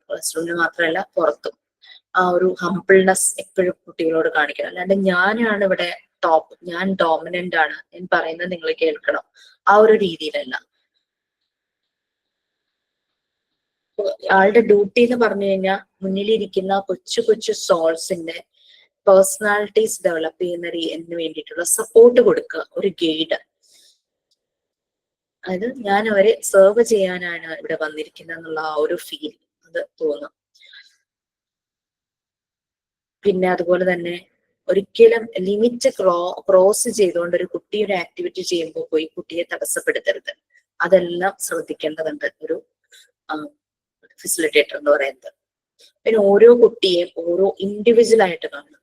ക്ലാസ് റൂമിൽ മാത്രമല്ല പുറത്തും ആ ഒരു ഹംബിൾനെസ് എപ്പോഴും കുട്ടികളോട് കാണിക്കണം. അല്ലാണ്ട് ഞാനാണ് ഇവിടെ ടോപ്പ്, ഞാൻ ഡോമിനന്റ് ആണ്, ഞാൻ പറയുന്നത് നിങ്ങൾ കേൾക്കണം, ആ ഒരു രീതിയിലല്ല. ആളുടെ ഡ്യൂട്ടി എന്ന് പറഞ്ഞു കഴിഞ്ഞാൽ മുന്നിലിരിക്കുന്ന കൊച്ചു കൊച്ചു സോൾസിന്റെ പേഴ്സണാലിറ്റീസ് ഡെവലപ്പ് ചെയ്യുന്നതിന് വേണ്ടിയിട്ടുള്ള സപ്പോർട്ട് കൊടുക്കുക, ഒരു ഗൈഡ്. അതായത് ഞാൻ അവരെ സെർവ് ചെയ്യാനാണ് ഇവിടെ വന്നിരിക്കുന്നത് എന്നുള്ള ആ ഒരു ഫീൽ അത് തോന്നും. പിന്നെ അതുപോലെ തന്നെ ഒരിക്കലും ലിമിറ്റ് ക്രോസ് ചെയ്തുകൊണ്ട് ഒരു കുട്ടി ഒരു ആക്ടിവിറ്റി ചെയ്യുമ്പോൾ പോയി കുട്ടിയെ തടസ്സപ്പെടുത്തരുത്. അതെല്ലാം ശ്രദ്ധിക്കേണ്ടതുണ്ട് ഒരു ഫെസിലിറ്റേറ്റർ എന്ന് പറയുന്നത്. പിന്നെ ഓരോ കുട്ടിയെയും ഓരോ ഇൻഡിവിജ്വൽ ആയിട്ട് കാണണം.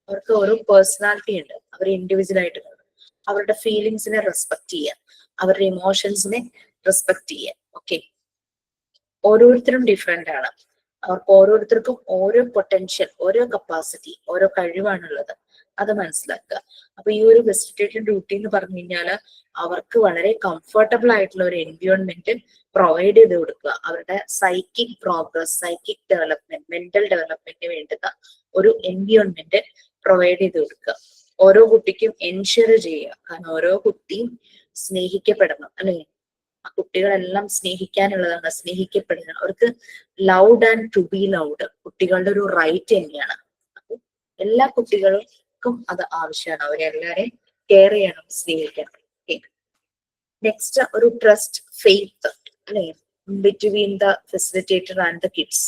അവർക്ക് ഓരോ പേഴ്സണാലിറ്റി ഉണ്ട്, അവർ ഇൻഡിവിജ്വൽ ആയിട്ട് കാണണം. അവരുടെ ഫീലിങ്സിനെ റെസ്പെക്ട് ചെയ്യുക, അവരുടെ ഇമോഷൻസിനെ റെസ്പെക്ട് ചെയ്യുക. ഓക്കെ, ഓരോരുത്തരും ഡിഫറെന്റ് ആണ്. അവർക്ക് ഓരോരുത്തർക്കും ഓരോ പൊട്ടൻഷ്യൽ, ഓരോ കപ്പാസിറ്റി, ഓരോ കഴിവാണുള്ളത്, അത് മനസ്സിലാക്കുക. അപ്പൊ ഈ ഒരു ഫെസിലിറ്റേഷൻ ഡ്യൂട്ടി എന്ന് പറഞ്ഞു കഴിഞ്ഞാല് അവർക്ക് വളരെ കംഫർട്ടബിൾ ആയിട്ടുള്ള ഒരു എൻവയോൺമെന്റ് പ്രൊവൈഡ് ചെയ്ത് കൊടുക്കുക. അവരുടെ psychic progress, psychic development, mental ഡെവലപ്മെന്റിന് വേണ്ടുന്ന ഒരു എൻവയോൺമെന്റ് പ്രൊവൈഡ് ചെയ്ത് കൊടുക്കുക. ഓരോ കുട്ടിക്കും എൻഷുർ ചെയ്യുക. കാരണം ഓരോ കുട്ടിയും സ്നേഹിക്കപ്പെടണം, അല്ലെ? ആ കുട്ടികളെല്ലാം സ്നേഹിക്കാനുള്ളതാണ്, സ്നേഹിക്കപ്പെടണം. അവർക്ക് loved and to be loved കുട്ടികളുടെ ഒരു റൈറ്റ് തന്നെയാണ്. അപ്പൊ എല്ലാ കുട്ടികൾക്കും അത് ആവശ്യമാണ്. അവരെല്ലാരെയും കെയർ ചെയ്യണം, സ്നേഹിക്കണം. നെക്സ്റ്റ് ഒരു ട്രസ്റ്റ്, ഫെയ്ത്ത്, അല്ലെ? Between the facilitator and the kids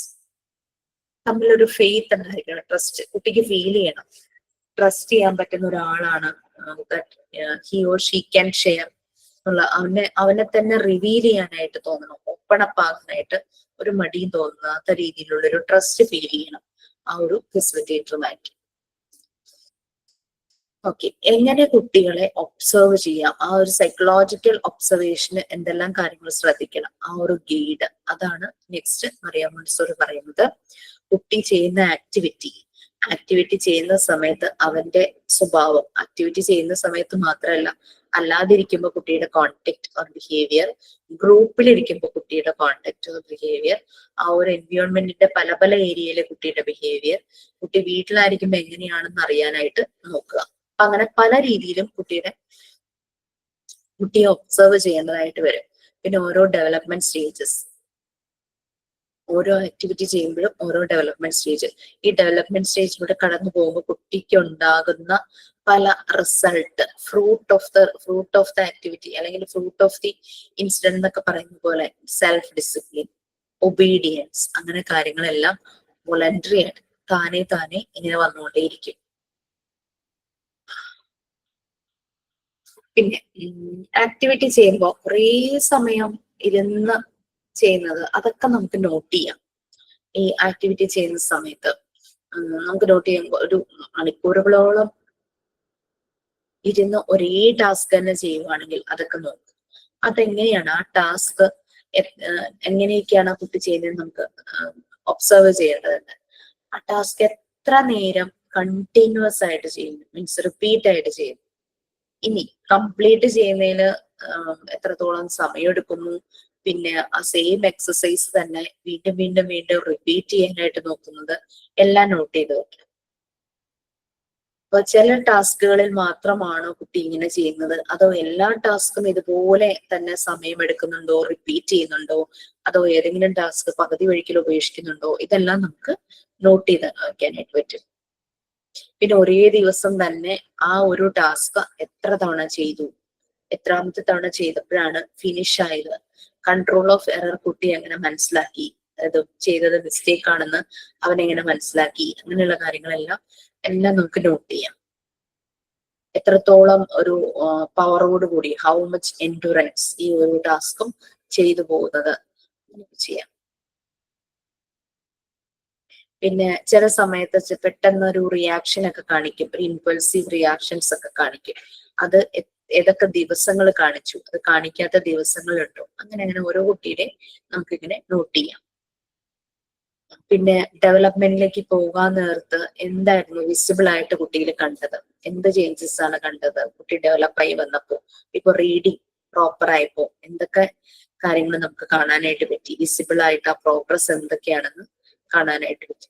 തമ്മിലൊരു ഫെയ്ത്ത് ഉണ്ടായിരിക്കണം. ട്രസ്റ്റ് കുട്ടിക്ക് ഫീൽ ചെയ്യണം, ട്രസ്റ്റ് ചെയ്യാൻ പറ്റുന്ന ഒരാളാണ്, he or she can share എന്നുള്ള അവനെ തന്നെ റിവീൽ ചെയ്യാനായിട്ട് തോന്നണം, ഓപ്പൺ അപ്പ് ആകാനായിട്ട് ഒരു മടിയും തോന്നാത്ത രീതിയിലുള്ള ഒരു ട്രസ്റ്റ് ഫീൽ ചെയ്യണം ആ ഒരു ഫെസിലിറ്റേറ്ററുമായിട്ട്. ഓക്കെ, എങ്ങനെ കുട്ടികളെ ഒബ്സർവ് ചെയ്യാം, ആ ഒരു സൈക്കോളജിക്കൽ ഒബ്സർവേഷന് എന്തെല്ലാം കാര്യങ്ങൾ ശ്രദ്ധിക്കണം, ആ ഒരു ഗൈഡ്, അതാണ് നെക്സ്റ്റ് മറിയ മോണ്ടിസോറി പറയുന്നത്. കുട്ടി ചെയ്യുന്ന ആക്ടിവിറ്റി ചെയ്യുന്ന സമയത്ത് അവന്റെ സ്വഭാവം, ആക്ടിവിറ്റി ചെയ്യുന്ന സമയത്ത് മാത്രമല്ല അല്ലാതിരിക്കുമ്പോൾ കുട്ടിയുടെ കോണ്ടാക്ട് ഓർ ബിഹേവിയർ, ഗ്രൂപ്പിലിരിക്കുമ്പോൾ കുട്ടിയുടെ കോണ്ടാക്ട് ഓർ ബിഹേവിയർ, ആ ഒരു എൻവയോൺമെന്റിന്റെ പല പല ഏരിയയിലെ കുട്ടിയുടെ ബിഹേവിയർ, കുട്ടി വീട്ടിലായിരിക്കുമ്പോൾ എങ്ങനെയാണെന്ന് അറിയാനായിട്ട് നോക്കുക. അങ്ങനെ പല രീതിയിലും കുട്ടിയെ ഒബ്സർവ് ചെയ്യേണ്ടതായിട്ട് വരും. പിന്നെ ഓരോ ഡെവലപ്മെന്റ് സ്റ്റേജസ്, ഓരോ ആക്ടിവിറ്റി ചെയ്യുമ്പോഴും ഓരോ ഡെവലപ്മെന്റ് സ്റ്റേജ്, ഈ ഡെവലപ്മെന്റ് സ്റ്റേജിലൂടെ കടന്നു പോകുമ്പോൾ കുട്ടിക്ക് ഉണ്ടാകുന്ന പല result, fruit of the activity അല്ലെങ്കിൽ ഫ്രൂട്ട് ഓഫ് ദി ഇൻസിഡന്റ് എന്നൊക്കെ പറയുന്ന പോലെ സെൽഫ് ഡിസിപ്ലിൻ, ഒബീഡിയൻസ്, അങ്ങനെ കാര്യങ്ങളെല്ലാം വോളണ്ടറി ആയിട്ട് താനെ ഇങ്ങനെ വന്നുകൊണ്ടേയിരിക്കും. പിന്നെ ആക്ടിവിറ്റി ചെയ്യുമ്പോൾ കുറേ സമയം ഇരുന്ന് ചെയ്യുന്നത്, അതൊക്കെ നമുക്ക് നോട്ട് ചെയ്യാം. ഈ ആക്ടിവിറ്റി ചെയ്യുന്ന സമയത്ത് നമുക്ക് നോട്ട് ചെയ്യുമ്പോൾ ഒരു മണിക്കൂറുകളോളം ഇരുന്ന് ഒരേ ടാസ്ക് തന്നെ ചെയ്യുവാണെങ്കിൽ അതൊക്കെ നോക്കും. അതെങ്ങനെയാണ് ആ ടാസ്ക് എങ്ങനെയൊക്കെയാണ് ആ കുട്ടി ചെയ്യുന്നത് നമുക്ക് ഒബ്സർവ് ചെയ്യേണ്ടതുണ്ട്. ആ ടാസ്ക് എത്ര നേരം കണ്ടിന്യൂസ് ആയിട്ട് ചെയ്യുന്നു, മീൻസ് റിപ്പീറ്റ് ആയിട്ട് ചെയ്യുന്നു. ഇനി കംപ്ലീറ്റ് ചെയ്യുന്നതിന് എത്രത്തോളം സമയം എടുക്കുന്നു, പിന്നെ ആ സെയിം എക്സസൈസ് തന്നെ വീണ്ടും റിപ്പീറ്റ് ചെയ്യാനായിട്ട് നോക്കുന്നത് എല്ലാം നോട്ട് ചെയ്ത് വെക്കണം. അപ്പൊ ചില ടാസ്കുകളിൽ മാത്രമാണോ കുട്ടി ഇങ്ങനെ ചെയ്യുന്നത്, അതോ എല്ലാ ടാസ്കും ഇതുപോലെ തന്നെ സമയം എടുക്കുന്നുണ്ടോ, റിപ്പീറ്റ് ചെയ്യുന്നുണ്ടോ, അതോ ഏതെങ്കിലും ടാസ്ക് പകുതി വഴിക്കൽ ഉപേക്ഷിക്കുന്നുണ്ടോ, ഇതെല്ലാം നമുക്ക് നോട്ട് ചെയ്ത് വെക്കാനായിട്ട് പറ്റും. പിന്നെ ഒരേ ദിവസം തന്നെ ആ ഒരു ടാസ്ക് എത്ര തവണ ചെയ്തു, എത്രാമത്തെ തവണ ചെയ്തപ്പോഴാണ് ഫിനിഷ് ആയത്, കൺട്രോൾ ഓഫ് എറർ കുട്ടി എങ്ങനെ മനസ്സിലാക്കി, അത് ചെയ്തത് മിസ്റ്റേക്ക് ആണെന്ന് അവൻ എങ്ങനെ മനസ്സിലാക്കി, അങ്ങനെയുള്ള കാര്യങ്ങളെല്ലാം നമുക്ക് നോട്ട് ചെയ്യാം. എത്രത്തോളം ഒരു പവറോട് കൂടി, ഹൗ മച്ച് എൻഡുറൻസ് ഈ ഒരു ടാസ്കും ചെയ്തു പോകുന്നത് ചെയ്യാം. പിന്നെ ചില സമയത്ത് പെട്ടെന്ന് ഒരു റിയാക്ഷൻ ഒക്കെ കാണിക്കും, ഒരു ഇമ്പൾസീവ് റിയാക്ഷൻസ് ഒക്കെ കാണിക്കും. അത് ഏതൊക്കെ ദിവസങ്ങൾ കാണിച്ചു, അത് കാണിക്കാത്ത ദിവസങ്ങളുണ്ടോ, അങ്ങനെ ഓരോ കുട്ടിയുടെ നമുക്കിങ്ങനെ നോട്ട് ചെയ്യാം. പിന്നെ ഡെവലപ്മെന്റിലേക്ക് പോകാൻ നേരത്ത് എന്തായിരുന്നു വിസിബിൾ ആയിട്ട് കുട്ടിയിൽ കണ്ടത്, എന്ത് ചേഞ്ചസ് ആണ് കണ്ടത് കുട്ടി ഡെവലപ്പായി വന്നപ്പോ, ഇപ്പൊ റീഡിങ് പ്രോപ്പർ ആയപ്പോ എന്തൊക്കെ കാര്യങ്ങൾ നമുക്ക് കാണാനായിട്ട് പറ്റി, വിസിബിൾ ആയിട്ട് ആ പ്രോഗ്രസ് എന്തൊക്കെയാണെന്ന് കാണാനായിട്ട് പറ്റി.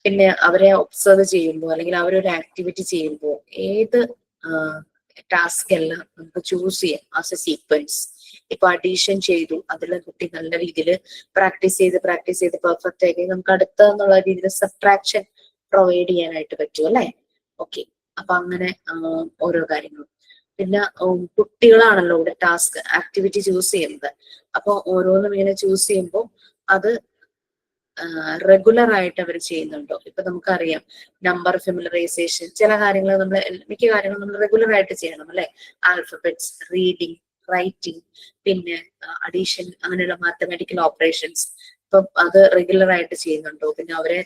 പിന്നെ അവരെ ഒബ്സർവ് ചെയ്യുമ്പോൾ അല്ലെങ്കിൽ അവരൊരു ആക്ടിവിറ്റി ചെയ്യുമ്പോൾ ഏത് ടാസ്ക് എല്ലാം നമുക്ക് ചൂസ് ചെയ്യാം ആസ് എ സീക്വൻസ്. ഇപ്പൊ അഡീഷൻ ചെയ്തു, അതിൽ കുട്ടി നല്ല രീതിയിൽ പ്രാക്ടീസ് ചെയ്ത് പെർഫെക്റ്റ് ആയി നമുക്ക് അടുത്തെന്നുള്ള രീതിയിൽ സബ്ട്രാക്ഷൻ പ്രൊവൈഡ് ചെയ്യാനായിട്ട് പറ്റും, അല്ലെ? ഓക്കെ, അപ്പൊ അങ്ങനെ ഓരോ കാര്യങ്ങളും. പിന്നെ കുട്ടികളാണല്ലോ ഇവിടെ ടാസ്ക് ആക്ടിവിറ്റി ചൂസ് ചെയ്യുന്നത്. അപ്പൊ ഓരോന്നും ഇങ്ങനെ ചൂസ് ചെയ്യുമ്പോൾ അത് റെഗുലർ ആയിട്ട് അവർ ചെയ്യുന്നുണ്ടോ. ഇപ്പൊ നമുക്കറിയാം നമ്പർ ഫെമിലറൈസേഷൻ, ചില കാര്യങ്ങൾ മിക്ക കാര്യങ്ങളും നമ്മൾ റെഗുലർ ആയിട്ട് ചെയ്യണം, അല്ലെ? ആൽഫബറ്റ്സ്, റീഡിങ്, റൈറ്റിംഗ്, പിന്നെ അഡീഷൻ, അങ്ങനെയുള്ള മാത്തമാറ്റിക്കൽ ഓപ്പറേഷൻസ്, ഇപ്പൊ അത് റെഗുലർ ആയിട്ട് ചെയ്യുന്നുണ്ടോ. പിന്നെ അവരെ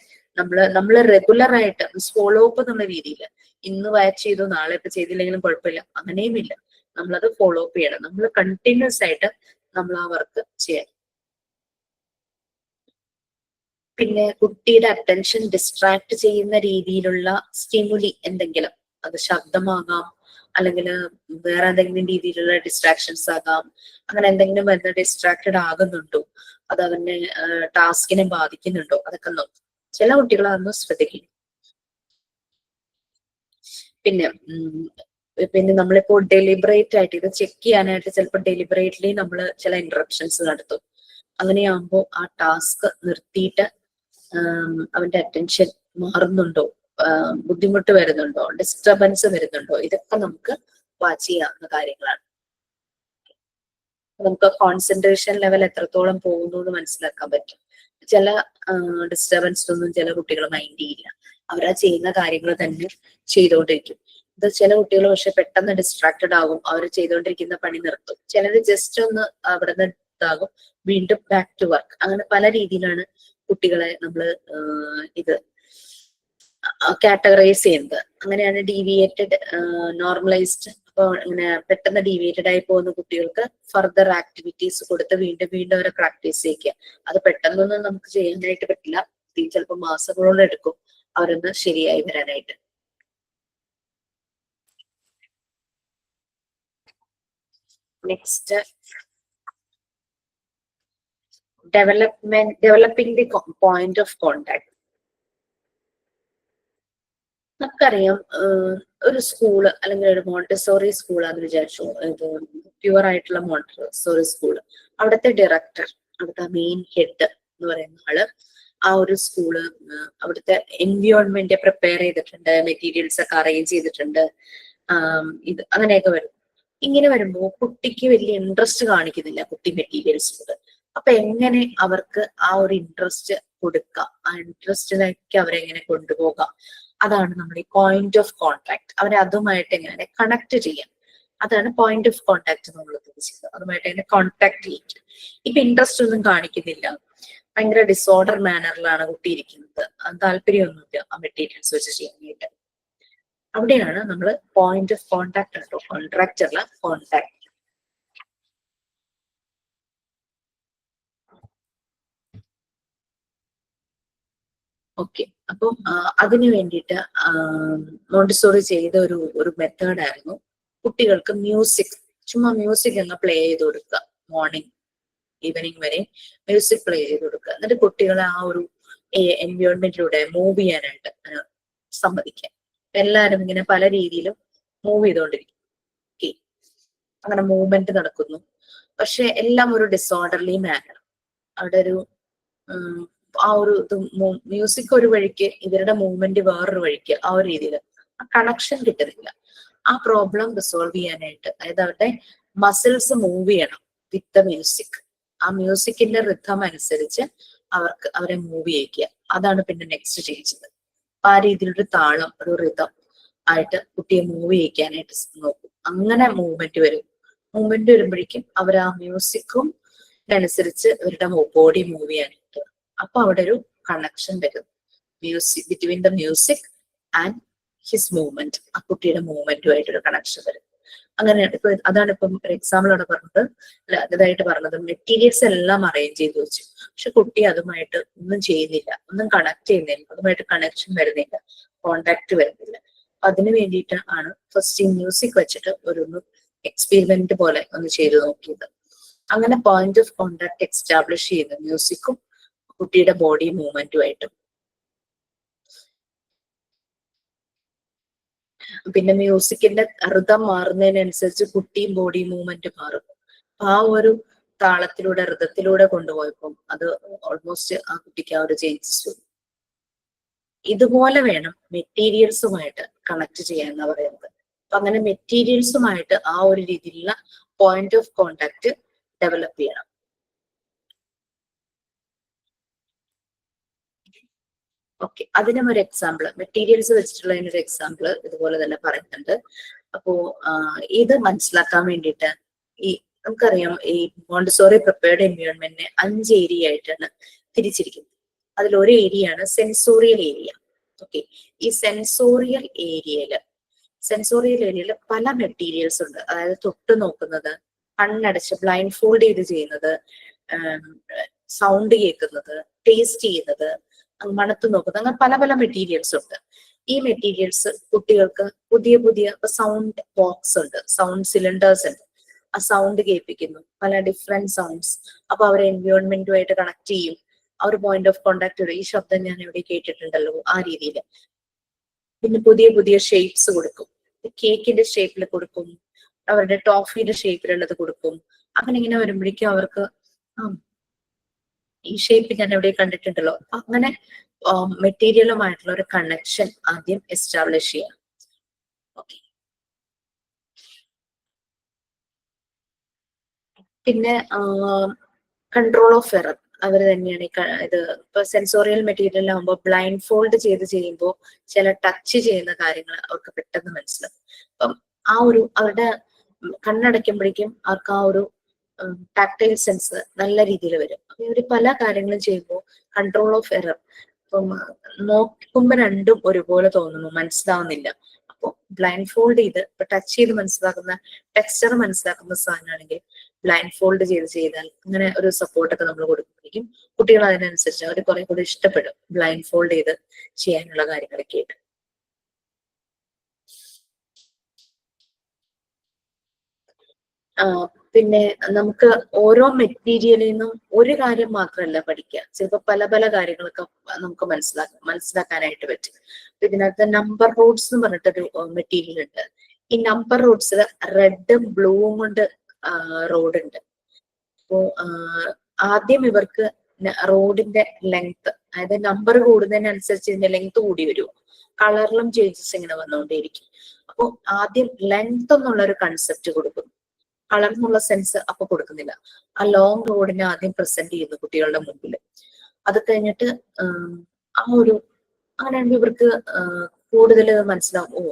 നമ്മള് റെഗുലർ ആയിട്ട് ഫോളോ അപ്പ് എന്നുള്ള രീതിയിൽ ഇന്ന് വാച്ച് ചെയ്തു നാളെ ഇപ്പൊ ചെയ്തില്ലെങ്കിലും കുഴപ്പമില്ല, അങ്ങനെയുമില്ല. നമ്മളത് ഫോളോ അപ്പ് ചെയ്യണം. നമ്മൾ കണ്ടിന്യൂസ് ആയിട്ട് നമ്മൾ ആ വർക്ക് ചെയ്യണം. പിന്നെ കുട്ടിയുടെ അറ്റൻഷൻ ഡിസ്ട്രാക്ട് ചെയ്യുന്ന രീതിയിലുള്ള സ്റ്റിമുലി എന്തെങ്കിലും, അത് ശബ്ദമാകാം, അല്ലെങ്കിൽ വേറെ എന്തെങ്കിലും രീതിയിലുള്ള ഡിസ്ട്രാക്ഷൻസ് ആകാം. അങ്ങനെ എന്തെങ്കിലും വരുന്ന ഡിസ്ട്രാക്റ്റഡ് ആകുന്നുണ്ടോ, അത് അവന്റെ ടാസ്കിനെ ബാധിക്കുന്നുണ്ടോ, അതൊക്കെ നോക്കും. ചില കുട്ടികൾ അതൊന്നും ശ്രദ്ധിക്കും. പിന്നെ നമ്മളിപ്പോ ഡെലിബറേറ്റ് ആയിട്ട് ഇത് ചെക്ക് ചെയ്യാനായിട്ട് ചിലപ്പോൾ ഡെലിബറേറ്റ്ലി നമ്മൾ ചില ഇന്ററപ്ഷൻസ് നടത്തും. അങ്ങനെയാകുമ്പോൾ ആ ടാസ്ക് നിർത്തിയിട്ട് അവന്റെ അറ്റൻഷൻ മാറുന്നുണ്ടോ, ബുദ്ധിമുട്ട് വരുന്നുണ്ടോ, ഡിസ്റ്റർബൻസ് വരുന്നുണ്ടോ, ഇതൊക്കെ നമുക്ക് വാച്ച് ചെയ്യാവുന്ന കാര്യങ്ങളാണ്. നമുക്ക് കോൺസെൻട്രേഷൻ ലെവൽ എത്രത്തോളം പോകുന്നു എന്ന് മനസ്സിലാക്കാൻ പറ്റും. ചില ഡിസ്റ്റർബൻസ് ഒന്നും ചില കുട്ടികൾ മൈൻഡ് ചെയ്യില്ല, അവരാ ചെയ്യുന്ന കാര്യങ്ങൾ തന്നെ ചെയ്തുകൊണ്ടിരിക്കും. ഇത് ചില കുട്ടികൾ പക്ഷെ പെട്ടെന്ന് ഡിസ്ട്രാക്റ്റഡ് ആകും, അവർ ചെയ്തുകൊണ്ടിരിക്കുന്ന പണി നിർത്തും. ചിലർ ജസ്റ്റ് ഒന്ന് അവിടെ നിന്ന് ഇതാകും, വീണ്ടും ബാക്ക് ടു വർക്ക്. അങ്ങനെ പല രീതിയിലാണ് കുട്ടികളെ നമ്മൾ ഇത് കാറ്റഗറൈസ് ചെയ്യുന്നത്. അങ്ങനെയാണ് ഡീവിയേറ്റഡ്, നോർമലൈസ്ഡ്. അപ്പോൾ ഇങ്ങനെ പെട്ടെന്ന് ഡീവിയേറ്റഡ് ആയി പോകുന്ന കുട്ടികൾക്ക് ഫർദർ ആക്ടിവിറ്റീസ് കൊടുത്ത് വീണ്ടും വീണ്ടും അവരെ പ്രാക്ടീസ് ചെയ്യിക്കുക. അത് പെട്ടെന്നൊന്നും നമുക്ക് ചെയ്യാനായിട്ട് പറ്റില്ല, ചിലപ്പോൾ മാസങ്ങളോളം എടുക്കും അവരൊന്ന് ശരിയായി വരാനായിട്ട്. Next, developing the point of contact. നമുക്കറിയാം, ഒരു സ്കൂള് അല്ലെങ്കിൽ ഒരു മോണ്ടിസോറി സ്കൂളാന്ന് വിചാരിച്ചു, ഇത് പ്യുവർ ആയിട്ടുള്ള മോണ്ടിസോറി സ്കൂള്. അവിടുത്തെ ഡയറക്ടർ, അവിടുത്തെ മെയിൻ ഹെഡ് എന്ന് പറയുന്ന ആള് ആ ഒരു സ്കൂള് അവിടുത്തെ എൻവിയോൺമെന്റ് പ്രിപ്പയർ ചെയ്തിട്ടുണ്ട്, മെറ്റീരിയൽസ് ഒക്കെ അറേഞ്ച് ചെയ്തിട്ടുണ്ട്, ഇത് അങ്ങനെയൊക്കെ വരും. ഇങ്ങനെ വരുമ്പോൾ കുട്ടിക്ക് വലിയ ഇൻട്രസ്റ്റ് കാണിക്കുന്നില്ല കുട്ടി മെറ്റീരിയൽസിനോട്. അപ്പൊ എങ്ങനെ അവർക്ക് ആ ഒരു ഇൻട്രസ്റ്റ് കൊടുക്കാം, ആ ഇൻട്രസ്റ്റിലേക്ക് അവരെങ്ങനെ കൊണ്ടുപോകാം, അതാണ് നമ്മുടെ പോയിന്റ് ഓഫ് കോണ്ടാക്ട്. അവരെ അതുമായിട്ട് എങ്ങനെ കണക്ട് ചെയ്യാം, അതാണ് പോയിന്റ് ഓഫ് കോണ്ടാക്ട് നമ്മൾ ഉദ്ദേശിച്ചത്. അതുമായിട്ട് എങ്ങനെ കോണ്ടാക്ട് ചെയ്യിക്കുക. ഇപ്പൊ ഇൻട്രസ്റ്റ് ഒന്നും കാണിക്കുന്നില്ല, ഭയങ്കര ഡിസോർഡർ മാനറിലാണ് കുട്ടി ഇരിക്കുന്നത്, താല്പര്യമൊന്നുമില്ല ആ മെറ്റീരിയൽസ് വെച്ച് ചെയ്യാനായിട്ട്. അവിടെയാണ് നമ്മൾ പോയിന്റ് ഓഫ് കോണ്ടാക്ട് കേട്ടോ, കോൺട്രാക്ട് അല്ല, കോണ്ടാക്ട്. ഓക്കെ, അപ്പം അതിനു വേണ്ടിയിട്ട് മോണ്ടിസോറി ചെയ്ത ഒരു മെത്തേഡായിരുന്നു കുട്ടികൾക്ക് മ്യൂസിക്, ചുമ്മാ മ്യൂസിക് അങ്ങ് പ്ലേ ചെയ്ത് കൊടുക്കുക. മോർണിംഗ് ഈവനിങ് വരെ മ്യൂസിക് പ്ലേ ചെയ്ത് കൊടുക്കുക. എന്നിട്ട് കുട്ടികളെ ആ ഒരു എൻവയോൺമെന്റിലൂടെ മൂവ് ചെയ്യാനായിട്ട് സമ്മതിക്കുക. എല്ലാവരും ഇങ്ങനെ പല രീതിയിലും മൂവ് ചെയ്തുകൊണ്ടിരിക്കും. ഓക്കെ, അങ്ങനെ മൂവ്മെന്റ് നടക്കുന്നു. പക്ഷെ എല്ലാം ഒരു ഡിസോർഡർലി മാനർ. അവിടെ ഒരു ആ ഒരു മ്യൂസിക് ഒരു വഴിക്ക്, ഇവരുടെ മൂവ്മെന്റ് വേറൊരു വഴിക്ക്, ആ ഒരു രീതിയിൽ ആ കണക്ഷൻ കിട്ടുന്നില്ല. ആ പ്രോബ്ലം റിസോൾവ് ചെയ്യാനായിട്ട്, അതായത് അവരുടെ മസിൽസ് മൂവ് ചെയ്യണം വിത്ത് ദ മ്യൂസിക്. ആ മ്യൂസിക്കിന്റെ റിഥം അനുസരിച്ച് അവരെ മൂവ് ചെയ്യിക്കുക. അതാണ് പിന്നെ നെക്സ്റ്റ് ചെയ്യിച്ചത്. അപ്പൊ ആ രീതിയിലൊരു താളം, ഒരു റിഥം ആയിട്ട് കുട്ടിയെ മൂവ് ചെയ്യിക്കാനായിട്ട് നോക്കും. അങ്ങനെ മൂവ്മെന്റ് വരും. മൂവ്മെന്റ് വരുമ്പോഴേക്കും അവർ ആ മ്യൂസിക്കും അനുസരിച്ച് അവരുടെ ബോഡി മൂവ് ചെയ്യാനായിട്ട്. അപ്പൊ അവിടെ ഒരു കണക്ഷൻ വരും, music between the music and his movement. ആ കുട്ടിയുടെ മൂവ്മെന്റുമായിട്ടൊരു കണക്ഷൻ വരും. അങ്ങനെയാണ് ഇപ്പൊ, അതാണ് ഇപ്പം ഒരു എക്സാമ്പിൾ അവിടെ പറഞ്ഞത്, ഇതായിട്ട് പറഞ്ഞത്. മെറ്റീരിയൽസ് എല്ലാം അറേഞ്ച് ചെയ്ത് വെച്ചു, പക്ഷെ കുട്ടി അതുമായിട്ട് ഒന്നും ചെയ്യുന്നില്ല, ഒന്നും കണക്ട് ചെയ്യുന്നില്ല, അതുമായിട്ട് കണക്ഷൻ വരുന്നില്ല, കോണ്ടാക്ട് വരുന്നില്ല. അതിനു വേണ്ടിയിട്ട് ആണ് ഫസ്റ്റ് ഈ മ്യൂസിക് വെച്ചിട്ട് ഒരു എക്സ്പെരിമെന്റ് പോലെ ഒന്ന് ചെയ്ത് നോക്കിയത്. അങ്ങനെ പോയിന്റ് ഓഫ് കോണ്ടാക്ട് എസ്റ്റാബ്ലിഷ് ചെയ്ത് മ്യൂസിക്കും കുട്ടിയുടെ ബോഡി മൂവ്മെന്റുമായിട്ടും. പിന്നെ മ്യൂസിക്കിന്റെ ഋതം മാറുന്നതിനനുസരിച്ച് കുട്ടിയും ബോഡി മൂവ്മെന്റ് മാറും. ആ ഒരു താളത്തിലൂടെ, ഋതത്തിലൂടെ കൊണ്ടുപോയപ്പം അത് ഓൾമോസ്റ്റ് ആ കുട്ടിക്ക് ആ ഒരു ചേഞ്ചസ് വരും. ഇതുപോലെ വേണം മെറ്റീരിയൽസുമായിട്ട് കണക്ട് ചെയ്യാൻ എന്ന് പറയുന്നത്. അപ്പൊ അങ്ങനെ മെറ്റീരിയൽസുമായിട്ട് ആ ഒരു രീതിയിലുള്ള പോയിന്റ് ഓഫ് കോണ്ടാക്ട് ഡെവലപ്പ് ചെയ്യണം. ഓക്കെ, അതിനും ഒരു എക്സാമ്പിൾ, മെറ്റീരിയൽസ് വെച്ചിട്ടുള്ളതിനൊരു എക്സാമ്പിൾ ഇതുപോലെ തന്നെ പറയുന്നുണ്ട്. അപ്പോ ഇത് മനസ്സിലാക്കാൻ വേണ്ടിയിട്ട് നമുക്കറിയാം, ഈ മോണ്ടിസോറി പ്രിപ്പയർഡ് എൻവയോൺമെന്റിനെ 5 ഏരിയ ആയിട്ടാണ് തിരിച്ചിരിക്കുന്നത്. അതിലൊരു ഏരിയ ആണ് സെൻസോറിയൽ ഏരിയ. ഓക്കെ, ഈ സെൻസോറിയൽ ഏരിയയില് പല മെറ്റീരിയൽസ് ഉണ്ട്. അതായത് തൊട്ട് നോക്കുന്നത്, കണ്ണടച്ച് ബ്ലൈൻഡ് ഫോൾഡ് ചെയ്ത് ചെയ്യുന്നത്, സൗണ്ട് കേൾക്കുന്നത്, ടേസ്റ്റ് ചെയ്യുന്നത്, മണത്ത് നോക്കുന്നത്, അങ്ങനെ പല പല മെറ്റീരിയൽസ് ഉണ്ട്. ഈ മെറ്റീരിയൽസ് കുട്ടികൾക്ക് പുതിയ പുതിയ സൗണ്ട് ബോക്സ് ഉണ്ട്, സൗണ്ട് സിലിണ്ടേഴ്സ് ഉണ്ട്. ആ സൗണ്ട് കേൾപ്പിക്കുന്നു, പല ഡിഫറെന്റ് സൗണ്ട്സ്. അപ്പൊ അവർ എൻവയോൺമെന്റുമായിട്ട് കണക്ട് ചെയ്യും. ആ ഒരു പോയിന്റ് ഓഫ് കോണ്ടാക്ട്, ഈ ശബ്ദം ഞാൻ എവിടെ കേട്ടിട്ടുണ്ടല്ലോ, ആ രീതിയിൽ. പിന്നെ പുതിയ പുതിയ ഷേപ്സ് കൊടുക്കും. കേക്കിന്റെ ഷേപ്പിൽ കൊടുക്കും, അവരുടെ ടോഫിയുടെ ഷേപ്പിലുള്ളത് കൊടുക്കും. അങ്ങനെ ഇങ്ങനെ വരുമ്പോഴേക്കും അവർക്ക് ഈ ഷേപ്പ് ഞാൻ എവിടെ കണ്ടിട്ടുണ്ടല്ലോ. അങ്ങനെ മെറ്റീരിയലുമായിട്ടുള്ള ഒരു കണക്ഷൻ ആദ്യം എസ്റ്റാബ്ലിഷ് ചെയ്യാം. ഓക്കെ. പിന്നെ കൺട്രോൾ ഓഫ് എറർ അവർ തന്നെയാണ്. ഇത് ഇപ്പൊ സെൻസോറിയൽ മെറ്റീരിയൽ ആകുമ്പോൾ ബ്ലൈൻഡ് ഫോൾഡ് ചെയ്യുമ്പോൾ ചില ടച്ച് ചെയ്യുന്ന കാര്യങ്ങൾ അവർക്ക് പെട്ടെന്ന് മനസ്സിലാവും. അപ്പം ആ ഒരു അവരുടെ കണ്ണടയ്ക്കുമ്പോഴേക്കും അവർക്ക് ആ ഒരു ടാക്ടൈൽ സെൻസ് നല്ല രീതിയിൽ വരും. അപ്പൊ ഇവര് പല കാര്യങ്ങളും ചെയ്യുമ്പോൾ കൺട്രോൾ ഓഫ് എറർ, ഇപ്പം നോക്കുമ്പോ രണ്ടും ഒരുപോലെ തോന്നുന്നു, മനസ്സിലാവുന്നില്ല. അപ്പോൾ ബ്ലൈൻഡ് ഫോൾഡ് ചെയ്ത് ഇപ്പൊ ടച്ച് ചെയ്ത് മനസ്സിലാക്കുന്ന, ടെക്സ്ചർ മനസ്സിലാക്കുന്ന സാധനമാണെങ്കിൽ ബ്ലൈൻഡ് ഫോൾഡ് ചെയ്താൽ അങ്ങനെ ഒരു സപ്പോർട്ടൊക്കെ നമ്മൾ കൊടുക്കുമ്പോഴേക്കും കുട്ടികൾ അതിനനുസരിച്ച് അവർ കുറെ കൂടി ഇഷ്ടപ്പെടും ബ്ലൈൻഡ് ഫോൾഡ് ചെയ്ത് ചെയ്യാനുള്ള കാര്യങ്ങളൊക്കെ ആയിട്ട്. പിന്നെ നമുക്ക് ഓരോ മെറ്റീരിയലിൽ നിന്നും ഒരു കാര്യം മാത്രമല്ല പഠിക്കുക, ചിലപ്പോൾ പല പല കാര്യങ്ങളൊക്കെ നമുക്ക് മനസ്സിലാക്കാനായിട്ട് പറ്റും. ഇതിനകത്ത് നമ്പർ റോഡ്സ് എന്ന് പറഞ്ഞിട്ടൊരു മെറ്റീരിയൽ ഉണ്ട്. ഈ നമ്പർ റോഡ്സിൽ റെഡും ബ്ലൂവും കൊണ്ട് റോഡ് ഉണ്ട്. അപ്പോ ആദ്യം ഇവർക്ക് റോഡിന്റെ ലെങ്ത്, അതായത് നമ്പർ കൂടുന്നതിനനുസരിച്ച് ഇതിന്റെ ലെങ്ത് കൂടി വരും. കളറിലും ചേഞ്ചസ് ഇങ്ങനെ വന്നുകൊണ്ടേയിരിക്കും. അപ്പോൾ ആദ്യം ലെങ്ത് എന്നുള്ള ഒരു കൺസെപ്റ്റ് കൊടുക്കുന്നു, കളർ എന്നുള്ള സെൻസ് അപ്പൊ കൊടുക്കുന്നില്ല. ആ ലോങ് റോഡിനെ ആദ്യം പ്രസന്റ് ചെയ്യുന്നു കുട്ടികളുടെ മുമ്പിൽ. അത് കഴിഞ്ഞിട്ട് ആ ഒരു അങ്ങനെയാണെങ്കിൽ ഇവർക്ക് കൂടുതൽ മനസ്സിലാവും. ഓ,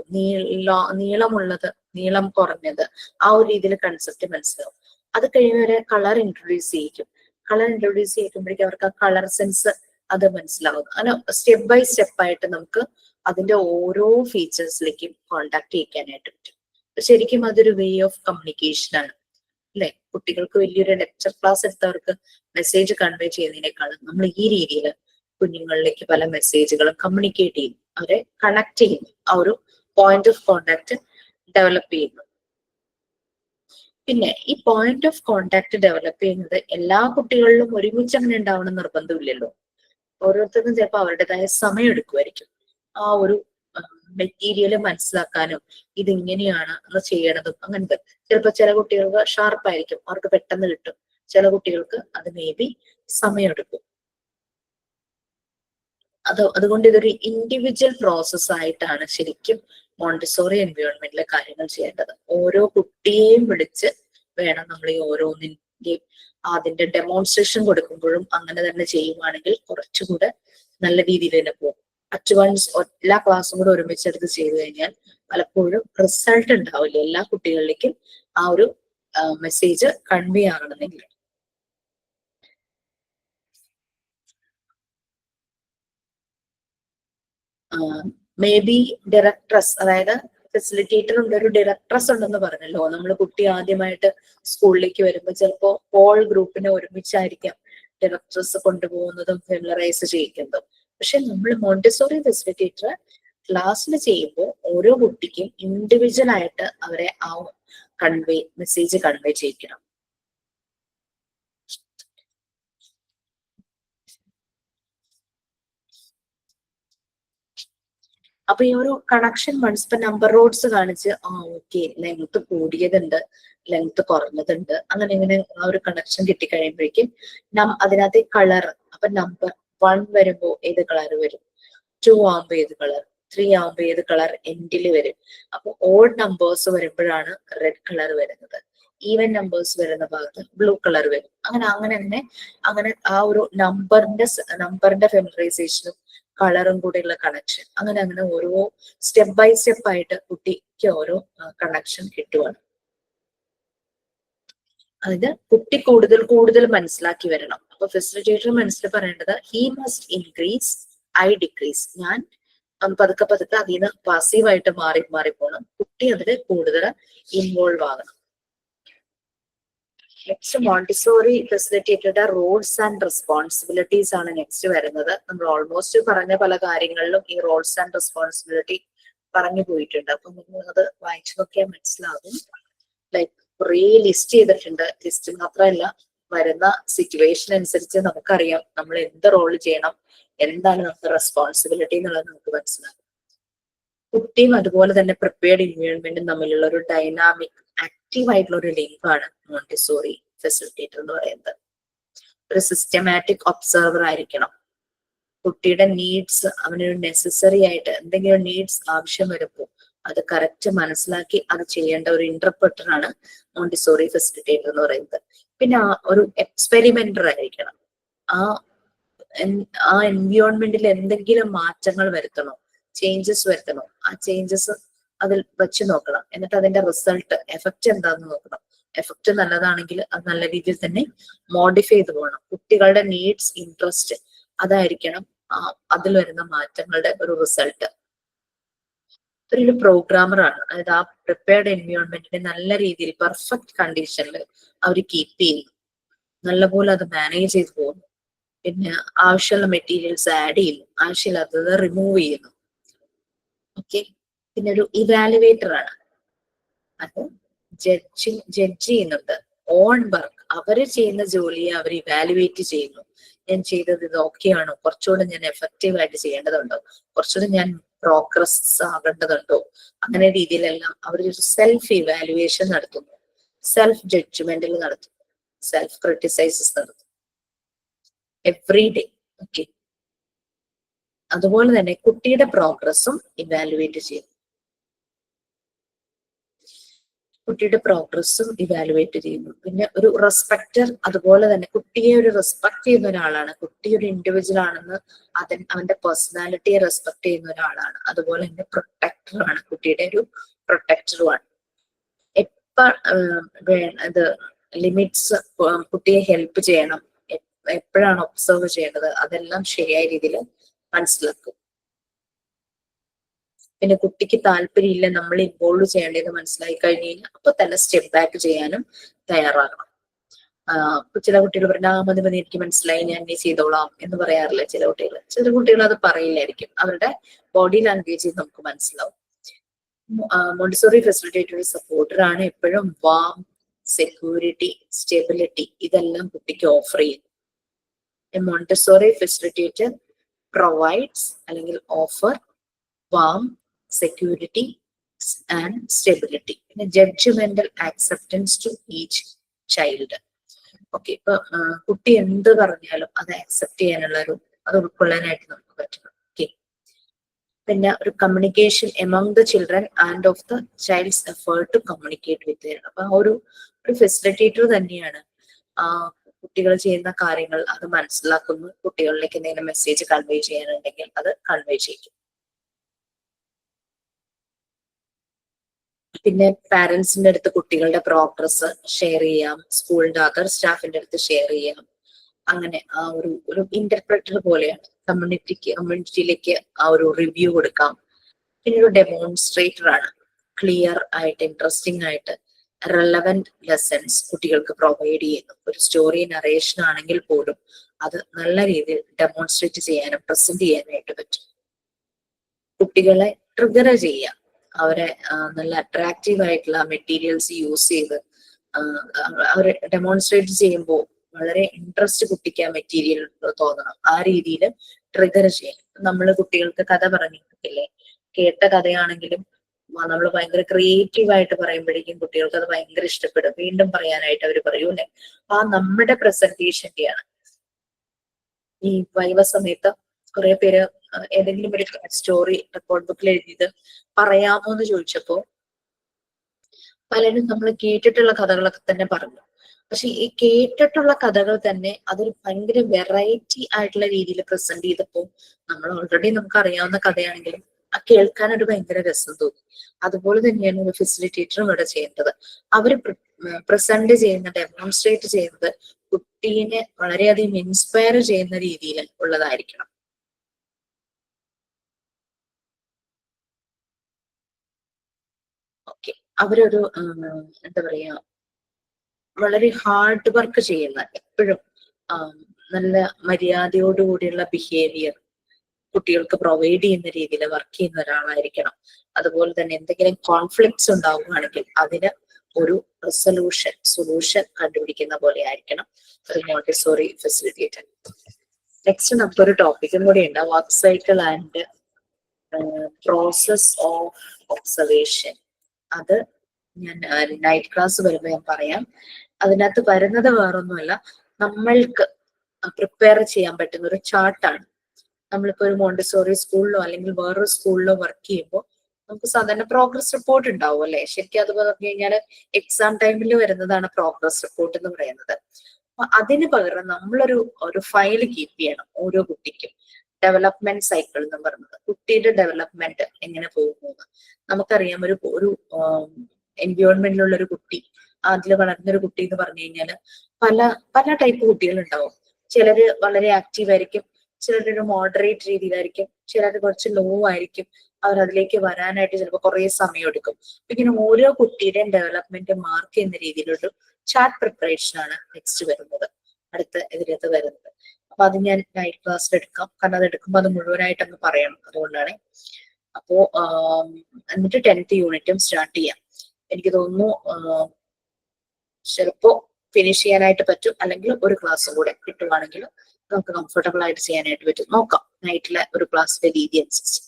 നീളമുള്ളത്, നീളം കുറഞ്ഞത്, ആ ഒരു രീതിയിൽ കൺസെപ്റ്റ് മനസ്സിലാവും. അത് കഴിയുന്നവരെ കളർ ഇൻട്രൊഡ്യൂസ് ചെയ്യിക്കും. കളർ ഇൻട്രൊഡ്യൂസ് ചെയ്യുമ്പോഴേക്കും അവർക്ക് ആ കളർ സെൻസ് അത് മനസ്സിലാവും. അങ്ങനെ സ്റ്റെപ്പ് ബൈ സ്റ്റെപ്പ് ആയിട്ട് നമുക്ക് അതിന്റെ ഓരോ ഫീച്ചേഴ്സിലേക്കും കോണ്ടാക്ട് ചെയ്യിക്കാനായിട്ട് പറ്റും. ശരിക്കും അതൊരു വേ ഓഫ് കമ്മ്യൂണിക്കേഷൻ ആണ്, അല്ലെ? കുട്ടികൾക്ക് വലിയൊരു ലെക്ചർ ക്ലാസ് എടുത്തവർക്ക് മെസ്സേജ് കൺവേ ചെയ്യുന്നതിനേക്കാളും നമ്മൾ ഈ രീതിയിൽ കുഞ്ഞുങ്ങളിലേക്ക് പല മെസ്സേജുകളും കമ്മ്യൂണിക്കേറ്റ് ചെയ്യുന്നു, അവരെ കണക്ട് ചെയ്യുന്നു, ആ ഒരു പോയിന്റ് ഓഫ് കോണ്ടാക്ട് ഡെവലപ്പ് ചെയ്യുന്നു. പിന്നെ ഈ പോയിന്റ് ഓഫ് കോണ്ടാക്ട് ഡെവലപ്പ് ചെയ്യുന്നത് എല്ലാ കുട്ടികളിലും ഒരുമിച്ച് അങ്ങനെ ഉണ്ടാവണം നിർബന്ധമില്ലല്ലോ. ഓരോരുത്തർക്കും ചിലപ്പോൾ അവരുടേതായ സമയം എടുക്കുമായിരിക്കും ആ ഒരു മെറ്റീരിയൽ മനസ്സിലാക്കാനും ഇതിങ്ങനെയാണ് എന്ന് ചെയ്യണതും. അങ്ങനത്തെ ചിലപ്പോൾ ചില കുട്ടികൾക്ക് ഷാർപ്പായിരിക്കും, അവർക്ക് പെട്ടെന്ന് കിട്ടും. ചില കുട്ടികൾക്ക് അത് മേ ബി സമയമെടുക്കും. അതുകൊണ്ട് ഇതൊരു ഇൻഡിവിജ്വൽ പ്രോസസ് ആയിട്ടാണ് ശരിക്കും മോണ്ടിസോറി എൻവയോൺമെന്റിലെ കാര്യങ്ങൾ ചെയ്യേണ്ടത്. ഓരോ കുട്ടിയെയും വിളിച്ച് വേണം നമ്മൾ ഈ ഓരോന്നിന്റെയും അതിന്റെ ഡെമോൺസ്ട്രേഷൻ കൊടുക്കുമ്പോഴും അങ്ങനെ തന്നെ ചെയ്യുവാണെങ്കിൽ കുറച്ചുകൂടെ നല്ല രീതിയിൽ തന്നെ പോകും. അഡ്വാൻസ് എല്ലാ ക്ലാസ്സും കൂടെ ഒരുമിച്ചെടുത്ത് ചെയ്തു കഴിഞ്ഞാൽ പലപ്പോഴും റിസൾട്ട് ഉണ്ടാവില്ല, എല്ലാ കുട്ടികളിലേക്കും ആ ഒരു മെസ്സേജ് കൺവേ ആകണമെന്നില്ല. മേ ബി ഡയറക്ട്രസ്, അതായത് ഫെസിലിറ്റേറ്റർ ഉണ്ട്, ഒരു ഡയറക്ട്രസ് ഉണ്ടെന്ന് പറഞ്ഞല്ലോ. നമ്മൾ കുട്ടി ആദ്യമായിട്ട് സ്കൂളിലേക്ക് വരുമ്പോൾ ചിലപ്പോൾ ഓൾ ഗ്രൂപ്പിനെ ഒരുമിച്ചായിരിക്കാം ഡയറക്ട്രസ് കൊണ്ടുപോകുന്നതും ഫെമിലറൈസ് ചെയ്യിക്കുന്നതും. പക്ഷെ നമ്മൾ മോണ്ടിസോറി ഫെസിലിറ്റേറ്റർ ക്ലാസ്സിൽ ചെയ്യുമ്പോൾ ഓരോ കുട്ടിക്കും ഇൻഡിവിജ്വൽ ആയിട്ട് അവരെ ആ മെസ്സേജ് കൺവേ ചെയ്യിക്കണം. അപ്പൊ ഈ ഒരു കണക്ഷൻ വൺസ് ഇപ്പൊ നമ്പർ റോഡ്സ് കാണിച്ച് ഓക്കെ ലെങ്ത് കൂടിയതുണ്ട്, ലെങ്ത് കുറഞ്ഞതുണ്ട്, അങ്ങനെ ഇങ്ങനെ ആ ഒരു കണക്ഷൻ കിട്ടിക്കഴിയുമ്പോഴേക്കും അതിനകത്ത് കളർ, അപ്പൊ നമ്പർ 1 വരുമ്പോ ഏത് കളർ വരും, 2 ആകുമ്പോ ഏത് കളർ, 3 ആകുമ്പോ ഏത് കളർ എൻഡിൽ വരും. അപ്പൊ ഓഡ് നമ്പേഴ്സ് വരുമ്പോഴാണ് റെഡ് കളർ വരുന്നത്, ഈവൻ നമ്പേഴ്സ് വരുന്ന ഭാഗത്ത് ബ്ലൂ കളർ വരും. അങ്ങനെ ആ ഒരു നമ്പറിന്റെ ഫെമിലറൈസേഷനും കളറും കൂടെയുള്ള കണക്ഷൻ, അങ്ങനെ ഓരോ സ്റ്റെപ്പ് ബൈ സ്റ്റെപ്പ് ആയിട്ട് കുട്ടിക്ക് ഓരോ കണക്ഷൻ കിട്ടുവാണ്. അതിന് കുട്ടി കൂടുതൽ മനസ്സിലാക്കി വരണം. അപ്പൊ ഫെസിലിറ്റേറ്റർ മനസ്സിൽ പറയേണ്ടത് he must increase, I decrease. ഞാൻ പതുക്കെ അതിൽ നിന്ന് പാസീവായിട്ട് മാറി പോകണം, കുട്ടി അതിൽ കൂടുതൽ ഇൻവോൾവ് ആകണം. നെക്സ്റ്റ് മോണ്ടിസോറി ഫെസിലിറ്റേറ്ററുടെ റോൾസ് ആൻഡ് റെസ്പോൺസിബിലിറ്റീസ് ആണ് നെക്സ്റ്റ് വരുന്നത്. നമ്മൾ ഓൾമോസ്റ്റ് പറഞ്ഞ പല കാര്യങ്ങളിലും ഈ റോൾസ് ആൻഡ് റെസ്പോൺസിബിലിറ്റി പറഞ്ഞു പോയിട്ടുണ്ട്. അപ്പൊ നിങ്ങൾ അത് വായിച്ചു നോക്കിയാൽ മനസ്സിലാകും. ലൈക്ക് കുറേ ലിസ്റ്റ് ചെയ്തിട്ടുണ്ട്. ലിസ്റ്റ് മാത്രമല്ല, വരുന്ന സിറ്റുവേഷൻ അനുസരിച്ച് നമുക്കറിയാം നമ്മൾ എന്ത് റോൾ ചെയ്യണം, എന്താണ് നമുക്ക് റെസ്പോൺസിബിലിറ്റി എന്നുള്ളത് നമുക്ക് മനസ്സിലാകും. കുട്ടിയും അതുപോലെ തന്നെ പ്രിപ്പയർഡ് എൻവയോൺമെന്റും തമ്മിലുള്ള ഒരു ഡൈനാമിക് ആക്റ്റീവ് ആയിട്ടുള്ള ഒരു ലിങ്ക് ആണ് മോണ്ടിസോറി ഫെസിലിറ്റേറ്റർ എന്ന് പറയുന്നത്. ഒരു സിസ്റ്റമാറ്റിക് ഒബ്സർവർ ആയിരിക്കണം. കുട്ടിയുടെ നീഡ്സ് അവനൊരു നെസസറി ആയിട്ട് എന്തെങ്കിലും നീഡ്സ് ആവശ്യം വരുമ്പോൾ അത് കറക്റ്റ് മനസ്സിലാക്കി അത് ചെയ്യേണ്ട ഒരു ഇന്റർപ്രറ്റർ ആണ് മോണ്ടിസോറി ഫെസിലിറ്റേറ്റർ എന്ന് പറയുന്നത്. പിന്നെ ഒരു എക്സ്പെരിമെന്റർ ആയിരിക്കണം. ആ എൻവിയോൺമെന്റിൽ എന്തെങ്കിലും മാറ്റങ്ങൾ വരുത്തണോ, ചേഞ്ചസ് വരുത്തണോ, ആ ചേഞ്ചസ് അതിൽ വെച്ച് നോക്കണം. എന്നിട്ട് അതിന്റെ റിസൾട്ട് എഫക്റ്റ് എന്താണെന്ന് നോക്കണം. എഫക്റ്റ് നല്ലതാണെങ്കിൽ അത് നല്ല രീതിയിൽ തന്നെ മോഡിഫൈ ചെയ്ത് പോകണം. കുട്ടികളുടെ നീഡ്സ്, ഇൻട്രസ്റ്റ് അതായിരിക്കണം അതിൽ വരുന്ന മാറ്റങ്ങളുടെ ഒരു റിസൾട്ട്. ഒരു പ്രോഗ്രാമർ ആണ്. അതായത് ആ പ്രിപ്പയർഡ് എൻവിയോൺമെന്റിനെ നല്ല രീതിയിൽ പെർഫെക്റ്റ് കണ്ടീഷനിൽ അവർ കീപ്പ് ചെയ്യുന്നു, നല്ലപോലെ അത് മാനേജ് ചെയ്ത് പോകുന്നു. പിന്നെ ആവശ്യമുള്ള മെറ്റീരിയൽസ് ആഡ് ചെയ്യുന്നു, ആവശ്യമില്ലാത്തത് റിമൂവ് ചെയ്യുന്നു. ഓക്കെ. പിന്നെ ഒരു ഇവാലുവേറ്റർ ആണ്. അത് ജഡ്ജ് ചെയ്യുന്നുണ്ട്. ഓൺ വർക്ക് അവര് ചെയ്യുന്ന ജോലിയെ അവർ ഇവാലുവേറ്റ് ചെയ്യുന്നു. ഞാൻ ചെയ്തത് ഇത് ഓക്കെ ആണോ, കുറച്ചുകൂടെ ഞാൻ എഫക്റ്റീവ് ആയിട്ട് ചെയ്യേണ്ടതുണ്ടോ, കുറച്ചുകൂടെ ഞാൻ പ്രോഗ്രസ് ആകേണ്ടതുണ്ടോ, അങ്ങനെ രീതിയിലെല്ലാം അവർ ഒരു സെൽഫ് ഇവാലുവേഷൻ നടത്തുന്നു, സെൽഫ് ജഡ്ജ്മെന്റിൽ നടത്തുന്നു, സെൽഫ് ക്രിട്ടിസൈസസ് നടത്തുന്നു എവറി ഡേ. ഓക്കെ. അതുപോലെ തന്നെ കുട്ടിയുടെ പ്രോഗ്രസ്സും ഇവാലുവേറ്റ് ചെയ്യുന്നു. പിന്നെ ഒരു റെസ്പെക്ടർ, അതുപോലെ തന്നെ കുട്ടിയെ ഒരു റെസ്പെക്ട് ചെയ്യുന്ന ഒരാളാണ്. കുട്ടി ഒരു ഇൻഡിവിജ്വൽ ആണെന്ന് അവന്റെ പേഴ്സണാലിറ്റിയെ റെസ്പെക്ട് ചെയ്യുന്ന ഒരാളാണ്. അതുപോലെ തന്നെ പ്രൊട്ടക്ടർ ആണ്, കുട്ടിയുടെ ഒരു പ്രൊട്ടക്ടറുമാണ്. ഇത് ലിമിറ്റ്സ്, കുട്ടിയെ ഹെൽപ്പ് ചെയ്യണം, എപ്പോഴാണ് ഒബ്സർവ് ചെയ്യേണ്ടത്, അതെല്ലാം ശരിയായ രീതിയിൽ മനസ്സിലാക്കും. പിന്നെ കുട്ടിക്ക് താല്പര്യമില്ല, നമ്മൾ ഇൻവോൾവ് ചെയ്യേണ്ടത് മനസ്സിലായി കഴിഞ്ഞ് കഴിഞ്ഞാൽ അപ്പൊ തന്നെ സ്റ്റെപ്പ് ബാക്ക് ചെയ്യാനും തയ്യാറാകണം. ചില കുട്ടികൾ പറഞ്ഞാൽ മതി മതി എനിക്ക് മനസ്സിലായി, ഞാൻ നീ ചെയ്തോളാം എന്ന് പറയാറില്ല ചില കുട്ടികൾ അത് പറയില്ലായിരിക്കും. അവരുടെ ബോഡി ലാംഗ്വേജ് നമുക്ക് മനസ്സിലാവും. മോണ്ടിസോറി ഫെസിലിറ്റേറ്റർ സപ്പോർട്ടർ ആണ്. എപ്പോഴും വാം, സെക്യൂരിറ്റി, സ്റ്റെബിലിറ്റി ഇതെല്ലാം കുട്ടിക്ക് ഓഫർ ചെയ്യുന്നു. മോണ്ടിസോറി ഫെസിലിറ്റേറ്റർ പ്രൊവൈഡ്സ് അല്ലെങ്കിൽ offer warm, security and stability. പിന്നെ judgmental acceptance to each child. Okay. ഇപ്പൊ കുട്ടി എന്ത് പറഞ്ഞാലും അത് ആക്സെപ്റ്റ് ചെയ്യാനുള്ള അത് ഉൾക്കൊള്ളാനായിട്ട് നമുക്ക് പറ്റണം. ഓക്കെ. പിന്നെ ഒരു communication among the children and of the child's effort to communicate with their. അപ്പൊ ഒരു ഫെസിലിറ്റേറ്റർ തന്നെയാണ് കുട്ടികൾ ചെയ്യുന്ന കാര്യങ്ങൾ അത് മനസ്സിലാക്കുന്നു, കുട്ടികളിലേക്ക് എന്തെങ്കിലും മെസ്സേജ് കൺവേ ചെയ്യാനുണ്ടെങ്കിൽ അത് കൺവേ ചെയ്യും. പിന്നെ പാരന്റ്സിന്റെ അടുത്ത് കുട്ടികളുടെ പ്രോഗ്രസ് ഷെയർ ചെയ്യാം, സ്കൂളിന്റെ അതർ സ്റ്റാഫിന്റെ അടുത്ത് ഷെയർ ചെയ്യാം. അങ്ങനെ ആ ഒരു ഇന്റർപ്രറ്റർ പോലെയാണ്. കമ്മ്യൂണിറ്റിയിലേക്ക് ആ ഒരു റിവ്യൂ കൊടുക്കാം. പിന്നെ ഒരു ഡെമോൺസ്ട്രേറ്റർ ആണ്. ക്ലിയർ ആയിട്ട്, ഇൻട്രസ്റ്റിംഗ് ആയിട്ട് റെലവെന്റ് ലെസൺസ് കുട്ടികൾക്ക് പ്രൊവൈഡ് ചെയ്യുന്നു. ഒരു സ്റ്റോറി നറേഷൻ ആണെങ്കിൽ പോലും അത് നല്ല രീതിയിൽ ഡെമോൺസ്ട്രേറ്റ് ചെയ്യാനും പ്രസന്റ് ചെയ്യാനായിട്ട് പറ്റും. കുട്ടികളെ ട്രിഗർ ചെയ്യാം, അവരെ നല്ല അട്രാക്റ്റീവ് ആയിട്ടുള്ള മെറ്റീരിയൽസ് യൂസ് ചെയ്ത് അവരെ ഡെമോൺസ്ട്രേറ്റ് ചെയ്യുമ്പോൾ വളരെ ഇൻട്രസ്റ്റ് കുട്ടിക്ക് ആ മെറ്റീരിയൽ തോന്നണം. ആ രീതിയിൽ ട്രിഗർ ചെയ്യാം. നമ്മൾ കുട്ടികൾക്ക് കഥ പറഞ്ഞിട്ടില്ലേ, കേട്ട കഥയാണെങ്കിലും നമ്മൾ ഭയങ്കര ക്രിയേറ്റീവ് ആയിട്ട് പറയുമ്പോഴേക്കും കുട്ടികൾക്ക് അത് ഭയങ്കര ഇഷ്ടപ്പെടും, വീണ്ടും പറയാനായിട്ട് അവർ പറയൂ അല്ലെ. ആ നമ്മുടെ പ്രസന്റേഷന്റെയാണ്. ഈ വൈവ സമയത്ത് കുറെ പേര് ഏതെങ്കിലും ഒരു സ്റ്റോറി റെക്കോർഡ് ബുക്കിൽ എഴുതിയത് പറയാമോ എന്ന് ചോദിച്ചപ്പോ പലരും നമ്മൾ കേട്ടിട്ടുള്ള കഥകളൊക്കെ തന്നെ പറഞ്ഞു. പക്ഷെ ഈ കേട്ടിട്ടുള്ള കഥകൾ തന്നെ അതൊരു ഭയങ്കര വെറൈറ്റി ആയിട്ടുള്ള രീതിയിൽ പ്രസന്റ് ചെയ്തപ്പോ നമ്മൾ ഓൾറെഡി നമുക്ക് അറിയാവുന്ന കഥയാണെങ്കിലും ആ കേൾക്കാൻ ഒരു ഭയങ്കര രസം തോന്നി. അതുപോലെ തന്നെയാണ് ഒരു ഫെസിലിറ്റേറ്ററും ഇവിടെ ചെയ്യേണ്ടത്. അവര് പ്രസന്റ് ചെയ്യുന്ന, ഡെമോൺസ്ട്രേറ്റ് ചെയ്യുന്നത് കുട്ടീനെ വളരെയധികം ഇൻസ്പയർ ചെയ്യുന്ന രീതിയിൽ ഉള്ളതായിരിക്കണം. ഓക്കെ. അവരൊരു എന്താ പറയാ, വളരെ ഹാർഡ് വർക്ക് ചെയ്യുന്ന, എപ്പോഴും നല്ല മര്യാദയോടുകൂടിയുള്ള ബിഹേവിയർ കുട്ടികൾക്ക് പ്രൊവൈഡ് ചെയ്യുന്ന രീതിയിൽ വർക്ക് ചെയ്യുന്ന ഒരാളായിരിക്കണം. അതുപോലെ തന്നെ എന്തെങ്കിലും കോൺഫ്ലിക്ട്സ് ഉണ്ടാവുകയാണെങ്കിൽ അതിന് ഒരു സൊല്യൂഷൻ കണ്ടുപിടിക്കുന്ന പോലെ ആയിരിക്കണം ഒരു മോണ്ടിസോറി ഫെസിലിറ്റേറ്റർ. നെക്സ്റ്റ് നമുക്കൊരു ടോപ്പിക്കും കൂടി ഉണ്ട്, work cycle and process of observation. അത് ഞാൻ നൈറ്റ് ക്ലാസ് വരുമ്പോൾ ഞാൻ പറയാം. അതിനകത്ത് വരുന്നത് വേറൊന്നുമല്ല, നമ്മൾക്ക് പ്രിപ്പയർ ചെയ്യാൻ പറ്റുന്ന ഒരു ചാർട്ടാണ്. നമ്മളിപ്പോ ഒരു മോണ്ടിസോറി സ്കൂളിലോ അല്ലെങ്കിൽ വേറൊരു സ്കൂളിലോ വർക്ക് ചെയ്യുമ്പോൾ നമുക്ക് സാധാരണ പ്രോഗ്രസ് റിപ്പോർട്ട് ഉണ്ടാവും അല്ലെ. ശരിക്കും അത് പറഞ്ഞു കഴിഞ്ഞാൽ എക്സാം ടൈമിൽ വരുന്നതാണ് പ്രോഗ്രസ് റിപ്പോർട്ട് എന്ന് പറയുന്നത്. അപ്പൊ അതിന് പകരം നമ്മളൊരു ഫയൽ കീപ്പ് ചെയ്യണം ഓരോ കുട്ടിക്കും. ഡെവലപ്മെന്റ് സൈക്കിൾ എന്ന് പറയുന്നത് കുട്ടിയുടെ ഡെവലപ്മെന്റ് എങ്ങനെ പോകുന്നു. നമുക്കറിയാം ഒരു എൻവയോൺമെന്റിലുള്ള ഒരു കുട്ടി, അതിൽ വളർന്നൊരു കുട്ടി എന്ന് പറഞ്ഞു കഴിഞ്ഞാല് പല ടൈപ്പ് കുട്ടികൾ ഉണ്ടാവും. ചിലര് വളരെ ആക്റ്റീവ് ആയിരിക്കും, ചിലരൊരു മോഡറേറ്റ് രീതിയിലായിരിക്കും, ചിലർ കുറച്ച് ലോ ആയിരിക്കും. അവർ അതിലേക്ക് വരാനായിട്ട് ചിലപ്പോൾ കുറെ സമയം എടുക്കും. ഇങ്ങനെ ഓരോ കുട്ടിയുടെയും ഡെവലപ്മെന്റ് മാർക്ക് ചെയ്യുന്ന രീതിയിലൊരു ചാർട്ട് പ്രിപ്പറേഷൻ ആണ് നെക്സ്റ്റ് വരുന്നത്, ഇതിനകത്ത് വരുന്നത്. അപ്പൊ അത് ഞാൻ നൈറ്റ് ക്ലാസ്സിൽ എടുക്കാം, കാരണം അത് എടുക്കുമ്പോൾ അത് മുഴുവനായിട്ട് അങ്ങ് പറയണം, അതുകൊണ്ടാണ്. അപ്പോ എന്നിട്ട് 10th യൂണിറ്റും സ്റ്റാർട്ട് ചെയ്യാം. എനിക്ക് തോന്നുന്നു ചിലപ്പോ ഫിനിഷ് ചെയ്യാനായിട്ട് പറ്റും, അല്ലെങ്കിൽ ഒരു ക്ലാസ്സും കൂടെ കിട്ടുവാണെങ്കിൽ നമുക്ക് കംഫർട്ടബിൾ ആയിട്ട് ചെയ്യാനായിട്ട് പറ്റും. നോക്കാം നൈറ്റിലെ ഒരു ക്ലാസ്സിന്റെ രീതി അനുസരിച്ച്.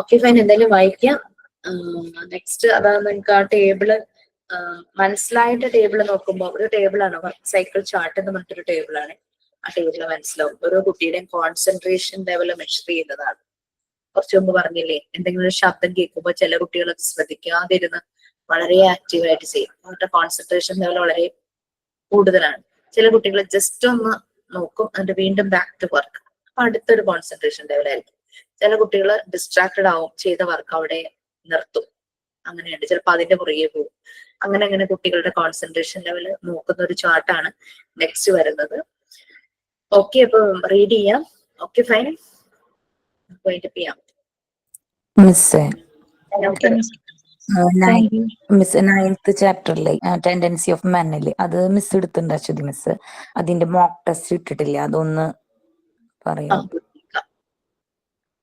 ഓക്കെ ഫൈൻ, എന്തായാലും വായിക്കാം. നെക്സ്റ്റ് അതാണ് നിങ്ങൾക്ക് ആ ടേബിള് മനസ്സിലായിട്ട് ടേബിള് നോക്കുമ്പോൾ ഒരു ടേബിളാണ് വർക്ക് സൈക്കിൾ ചാർട്ട് എന്ന് പറഞ്ഞിട്ടൊരു ടേബിളാണ്. ആ ടേബിള് മനസ്സിലാവും. ഓരോ കുട്ടിയുടെയും കോൺസെൻട്രേഷൻ ലെവൽ മെഷർ ചെയ്യുന്നതാണ്. കുറച്ചു മുമ്പ് പറഞ്ഞില്ലേ, എന്തെങ്കിലും ഒരു ശബ്ദം കേൾക്കുമ്പോൾ ചില കുട്ടികൾ ശ്രദ്ധിക്കാതിരുന്ന് വളരെ ആക്റ്റീവായിട്ട് ചെയ്യും. അവരുടെ കോൺസെൻട്രേഷൻ ലെവൽ വളരെ കൂടുതലാണ്. ചില കുട്ടികൾ ജസ്റ്റ് ഒന്ന് നോക്കും, എന്നിട്ട് വീണ്ടും ബാക്ക് ടു വർക്ക്. അപ്പൊ അടുത്തൊരു കോൺസെൻട്രേഷൻ ലെവൽ ആയിരിക്കും. ചില കുട്ടികൾ ഡിസ്ട്രാക്റ്റഡ് ആവും, ചെയ്ത വർക്ക് അവിടെ നിർത്തും. അങ്ങനെയുണ്ട്, ചിലപ്പോൾ അതിന്റെ പുറകെ പോകും. അങ്ങനെ കുട്ടികളുടെ കോൺസെൻട്രേഷൻ ലെവൽ നോക്കുന്ന ഒരു ചാർട്ടാണ് നെക്സ്റ്റ് വരുന്നത്. ഓക്കെ, അപ്പൊ റീഡ് ചെയ്യാം. ഓക്കെ ഫൈൻ, ചെയ്യാം. മിസ് മിസ് 9th ചാപ്റ്ററിലെ ടെൻഡൻസി ഓഫ് മെന്നില് അത് മിസ് എടുത്തിട്ടുണ്ട് അശ്വതി മിസ്. അതിന്റെ മോക്ക് ടെസ്റ്റ് ഇട്ടിട്ടില്ല, അതൊന്ന് പറയാം.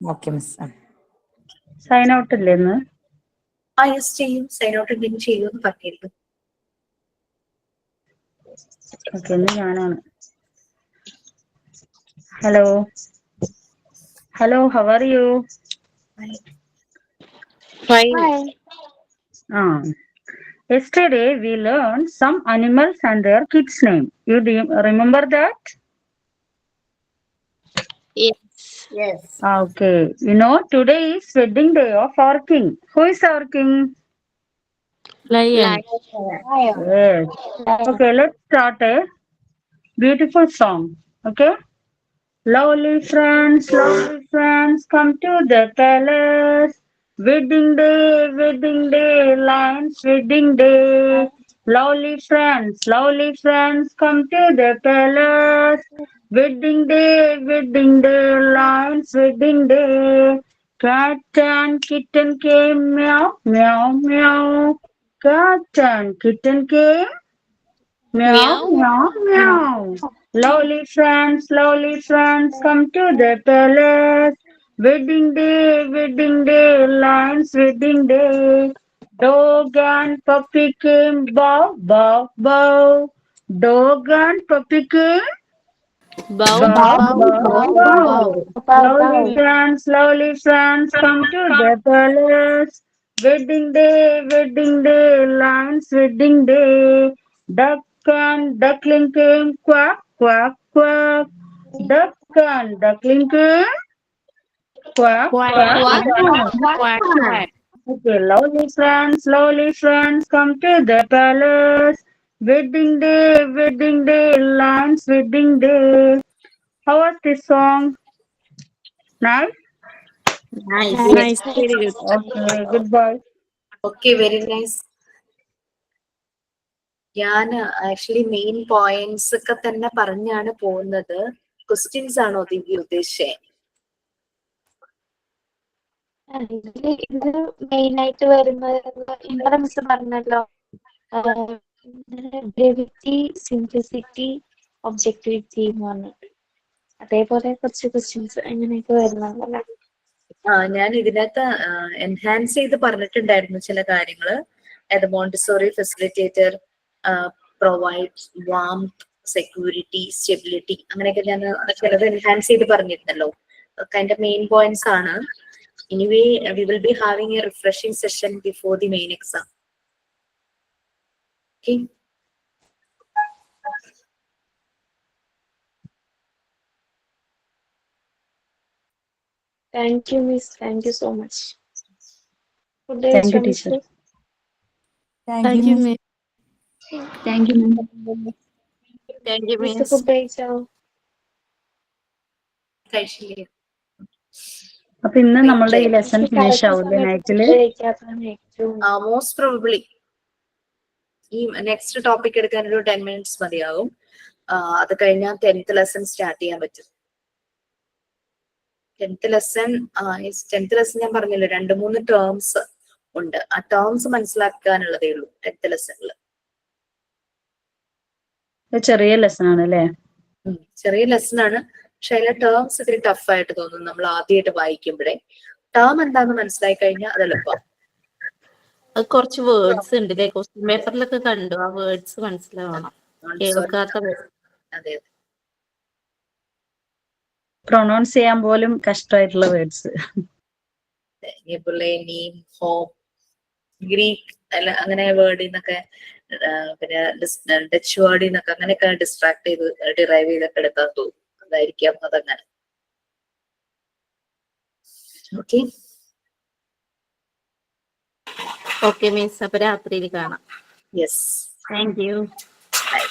Okay miss. സൈൻ ഔട്ട് അല്ലേ ഇന്ന്? ചെയ്യും, സൈൻ ഔട്ട് എന്തെങ്കിലും ചെയ്യുമെന്ന് പറഞ്ഞിരുന്നു. ഓക്കെ, ഇന്ന് ഞാനാണ്. Hello, how are you? Fine. Yesterday we learned some animals and their kids' name. You remember that? Yes. Okay. You know, today is wedding day of our king. Who is our king? Lion. Yes. Okay, let's start a beautiful song. Okay. Lovely friends, come to the palace. Wedding day, Lion's wedding day. Lovely friends, come to the palace. Wedding day, Lion's wedding day. Cat and kitten came, meow, meow, meow. Cat and kitten came, meow, meow, meow. Lovely friends, come to the palace. Wedding day, Lion's wedding day. Dog and puppy came, bow, bow, bow. Dog and puppy came, Bow. bow, bow, bow. Lovely friends, come to the palace. Wedding day, Lion's wedding day. Duck and duckling came, quack, quack, quack. Duck and duckling came, quack, quack, quack. Okay, lovely friends, come to the palace. Wedding day, Lion's wedding day. How was this song? Nice? Nice. Very good. Okay, goodbye. Okay, very nice. ഞാൻ ആക്ച്വലി മെയിൻ പോയിന്റ്സ് ഒക്കെ തന്നെ പറഞ്ഞാണ് പോകുന്നത്. ക്വസ്റ്റ്യൻസ് ആണോ ദിവ്യ ഉദ്ദേശിച്ചേ? ഇതില് മെയിൻ ആയിട്ട് വരുന്നത് ഇന്നലെ മിസ് പറഞ്ഞല്ലോ, ബ്രെവിറ്റി, സിംപ്ലിസിറ്റി, ഒബ്ജക്ടിവിറ്റി എന്ന് പറഞ്ഞിട്ട് അതേപോലെ കുറച്ച് ക്വസ്റ്റ്യൻസ് അങ്ങനെയൊക്കെ വരുന്നുണ്ടല്ലോ. ഞാൻ ഇതിനകത്ത് എൻഹാൻസ് ചെയ്ത് പറഞ്ഞിട്ടുണ്ടായിരുന്നു ചില കാര്യങ്ങള്. അത് Montessori facilitator provides warmth, security, stability, അങ്ങനെയൊക്കെ ഞാൻ ചിലത് എൻഹാൻസ് ചെയ്ത് പറഞ്ഞിരുന്നല്ലോ. അതൊക്കെ അതിന്റെ മെയിൻ പോയിന്റ്സ് ആണ്. Anyway we will be having A refreshing session before the main exam. Okay. Thank you, Miss. Thank you so much. Good day, Thank you, Miss. teacher. Thank you, Miss. Thank you, ma'am. Thank you, Miss, Miss. good day, ciao. കഴിച്ചില്ലേ? അപ്പൊ ഇന്ന് നമ്മളുടെ ഈ ലെസൺ ഫിനിഷ് ആവില്ലേ നൈറ്റില്? മോസ്റ്റ് പ്രോബബ്ലി ഈ നെക്സ്റ്റ് ടോപ്പിക് എടുക്കാൻ ഒരു 10 minutes മതിയാകും. അത് കഴിഞ്ഞാൽ 10th ലെസൺ സ്റ്റാർട്ട് ചെയ്യാൻ പറ്റും. 10th ലെസൺ ഞാൻ പറഞ്ഞല്ലോ 2-3 ടേംസ് ഉണ്ട്. ആ ടേംസ് മനസ്സിലാക്കാനുള്ളതേ ഉള്ളൂ 10th ലെസണിൽ. ചെറിയ ലെസൺ ആണ് അല്ലേ? ചെറിയ ലെസൺ ആണ്, പക്ഷെ അതിലെ ടേംസ് ഇത്തിരി ടഫ് ആയിട്ട് തോന്നും നമ്മൾ ആദ്യമായിട്ട് വായിക്കുമ്പോഴേ. ടേം എന്താന്ന് മനസ്സിലായി കഴിഞ്ഞാൽ അത് എളുപ്പം. അത് കുറച്ച് വേർഡ്സ് ഉണ്ട് അല്ലേ? ക്വസ്റ്റ്യൻ പേപ്പറിലൊക്കെ കണ്ടു. ആ വേർഡ്സ് മനസ്സിലാവണം. കേൾക്കാത്ത അതെ. പ്രൊനൗൺസ് ചെയ്യാൻ പോലും കഷ്ടമായിട്ടുള്ള വേർഡ്സ്. ഹോം, ഗ്രീക്ക് അല്ല അങ്ങനെ വേർഡിൽ നിന്നൊക്കെ, പിന്നെ ഡച്ച് വേർഡിൽ നിന്നൊക്കെ അങ്ങനെയൊക്കെ ഡിസ്ട്രാക്ട് ചെയ്ത് ഡിറൈവ് ചെയ്തൊക്കെ എടുക്കാൻ തോന്നും. അതായിരിക്കാം അതങ്ങനെ. ഓക്കെ ഓക്കെ മിസ്, അപ്പൊ രാത്രിയിൽ കാണാം. യെസ്. Thank you. ബൈ.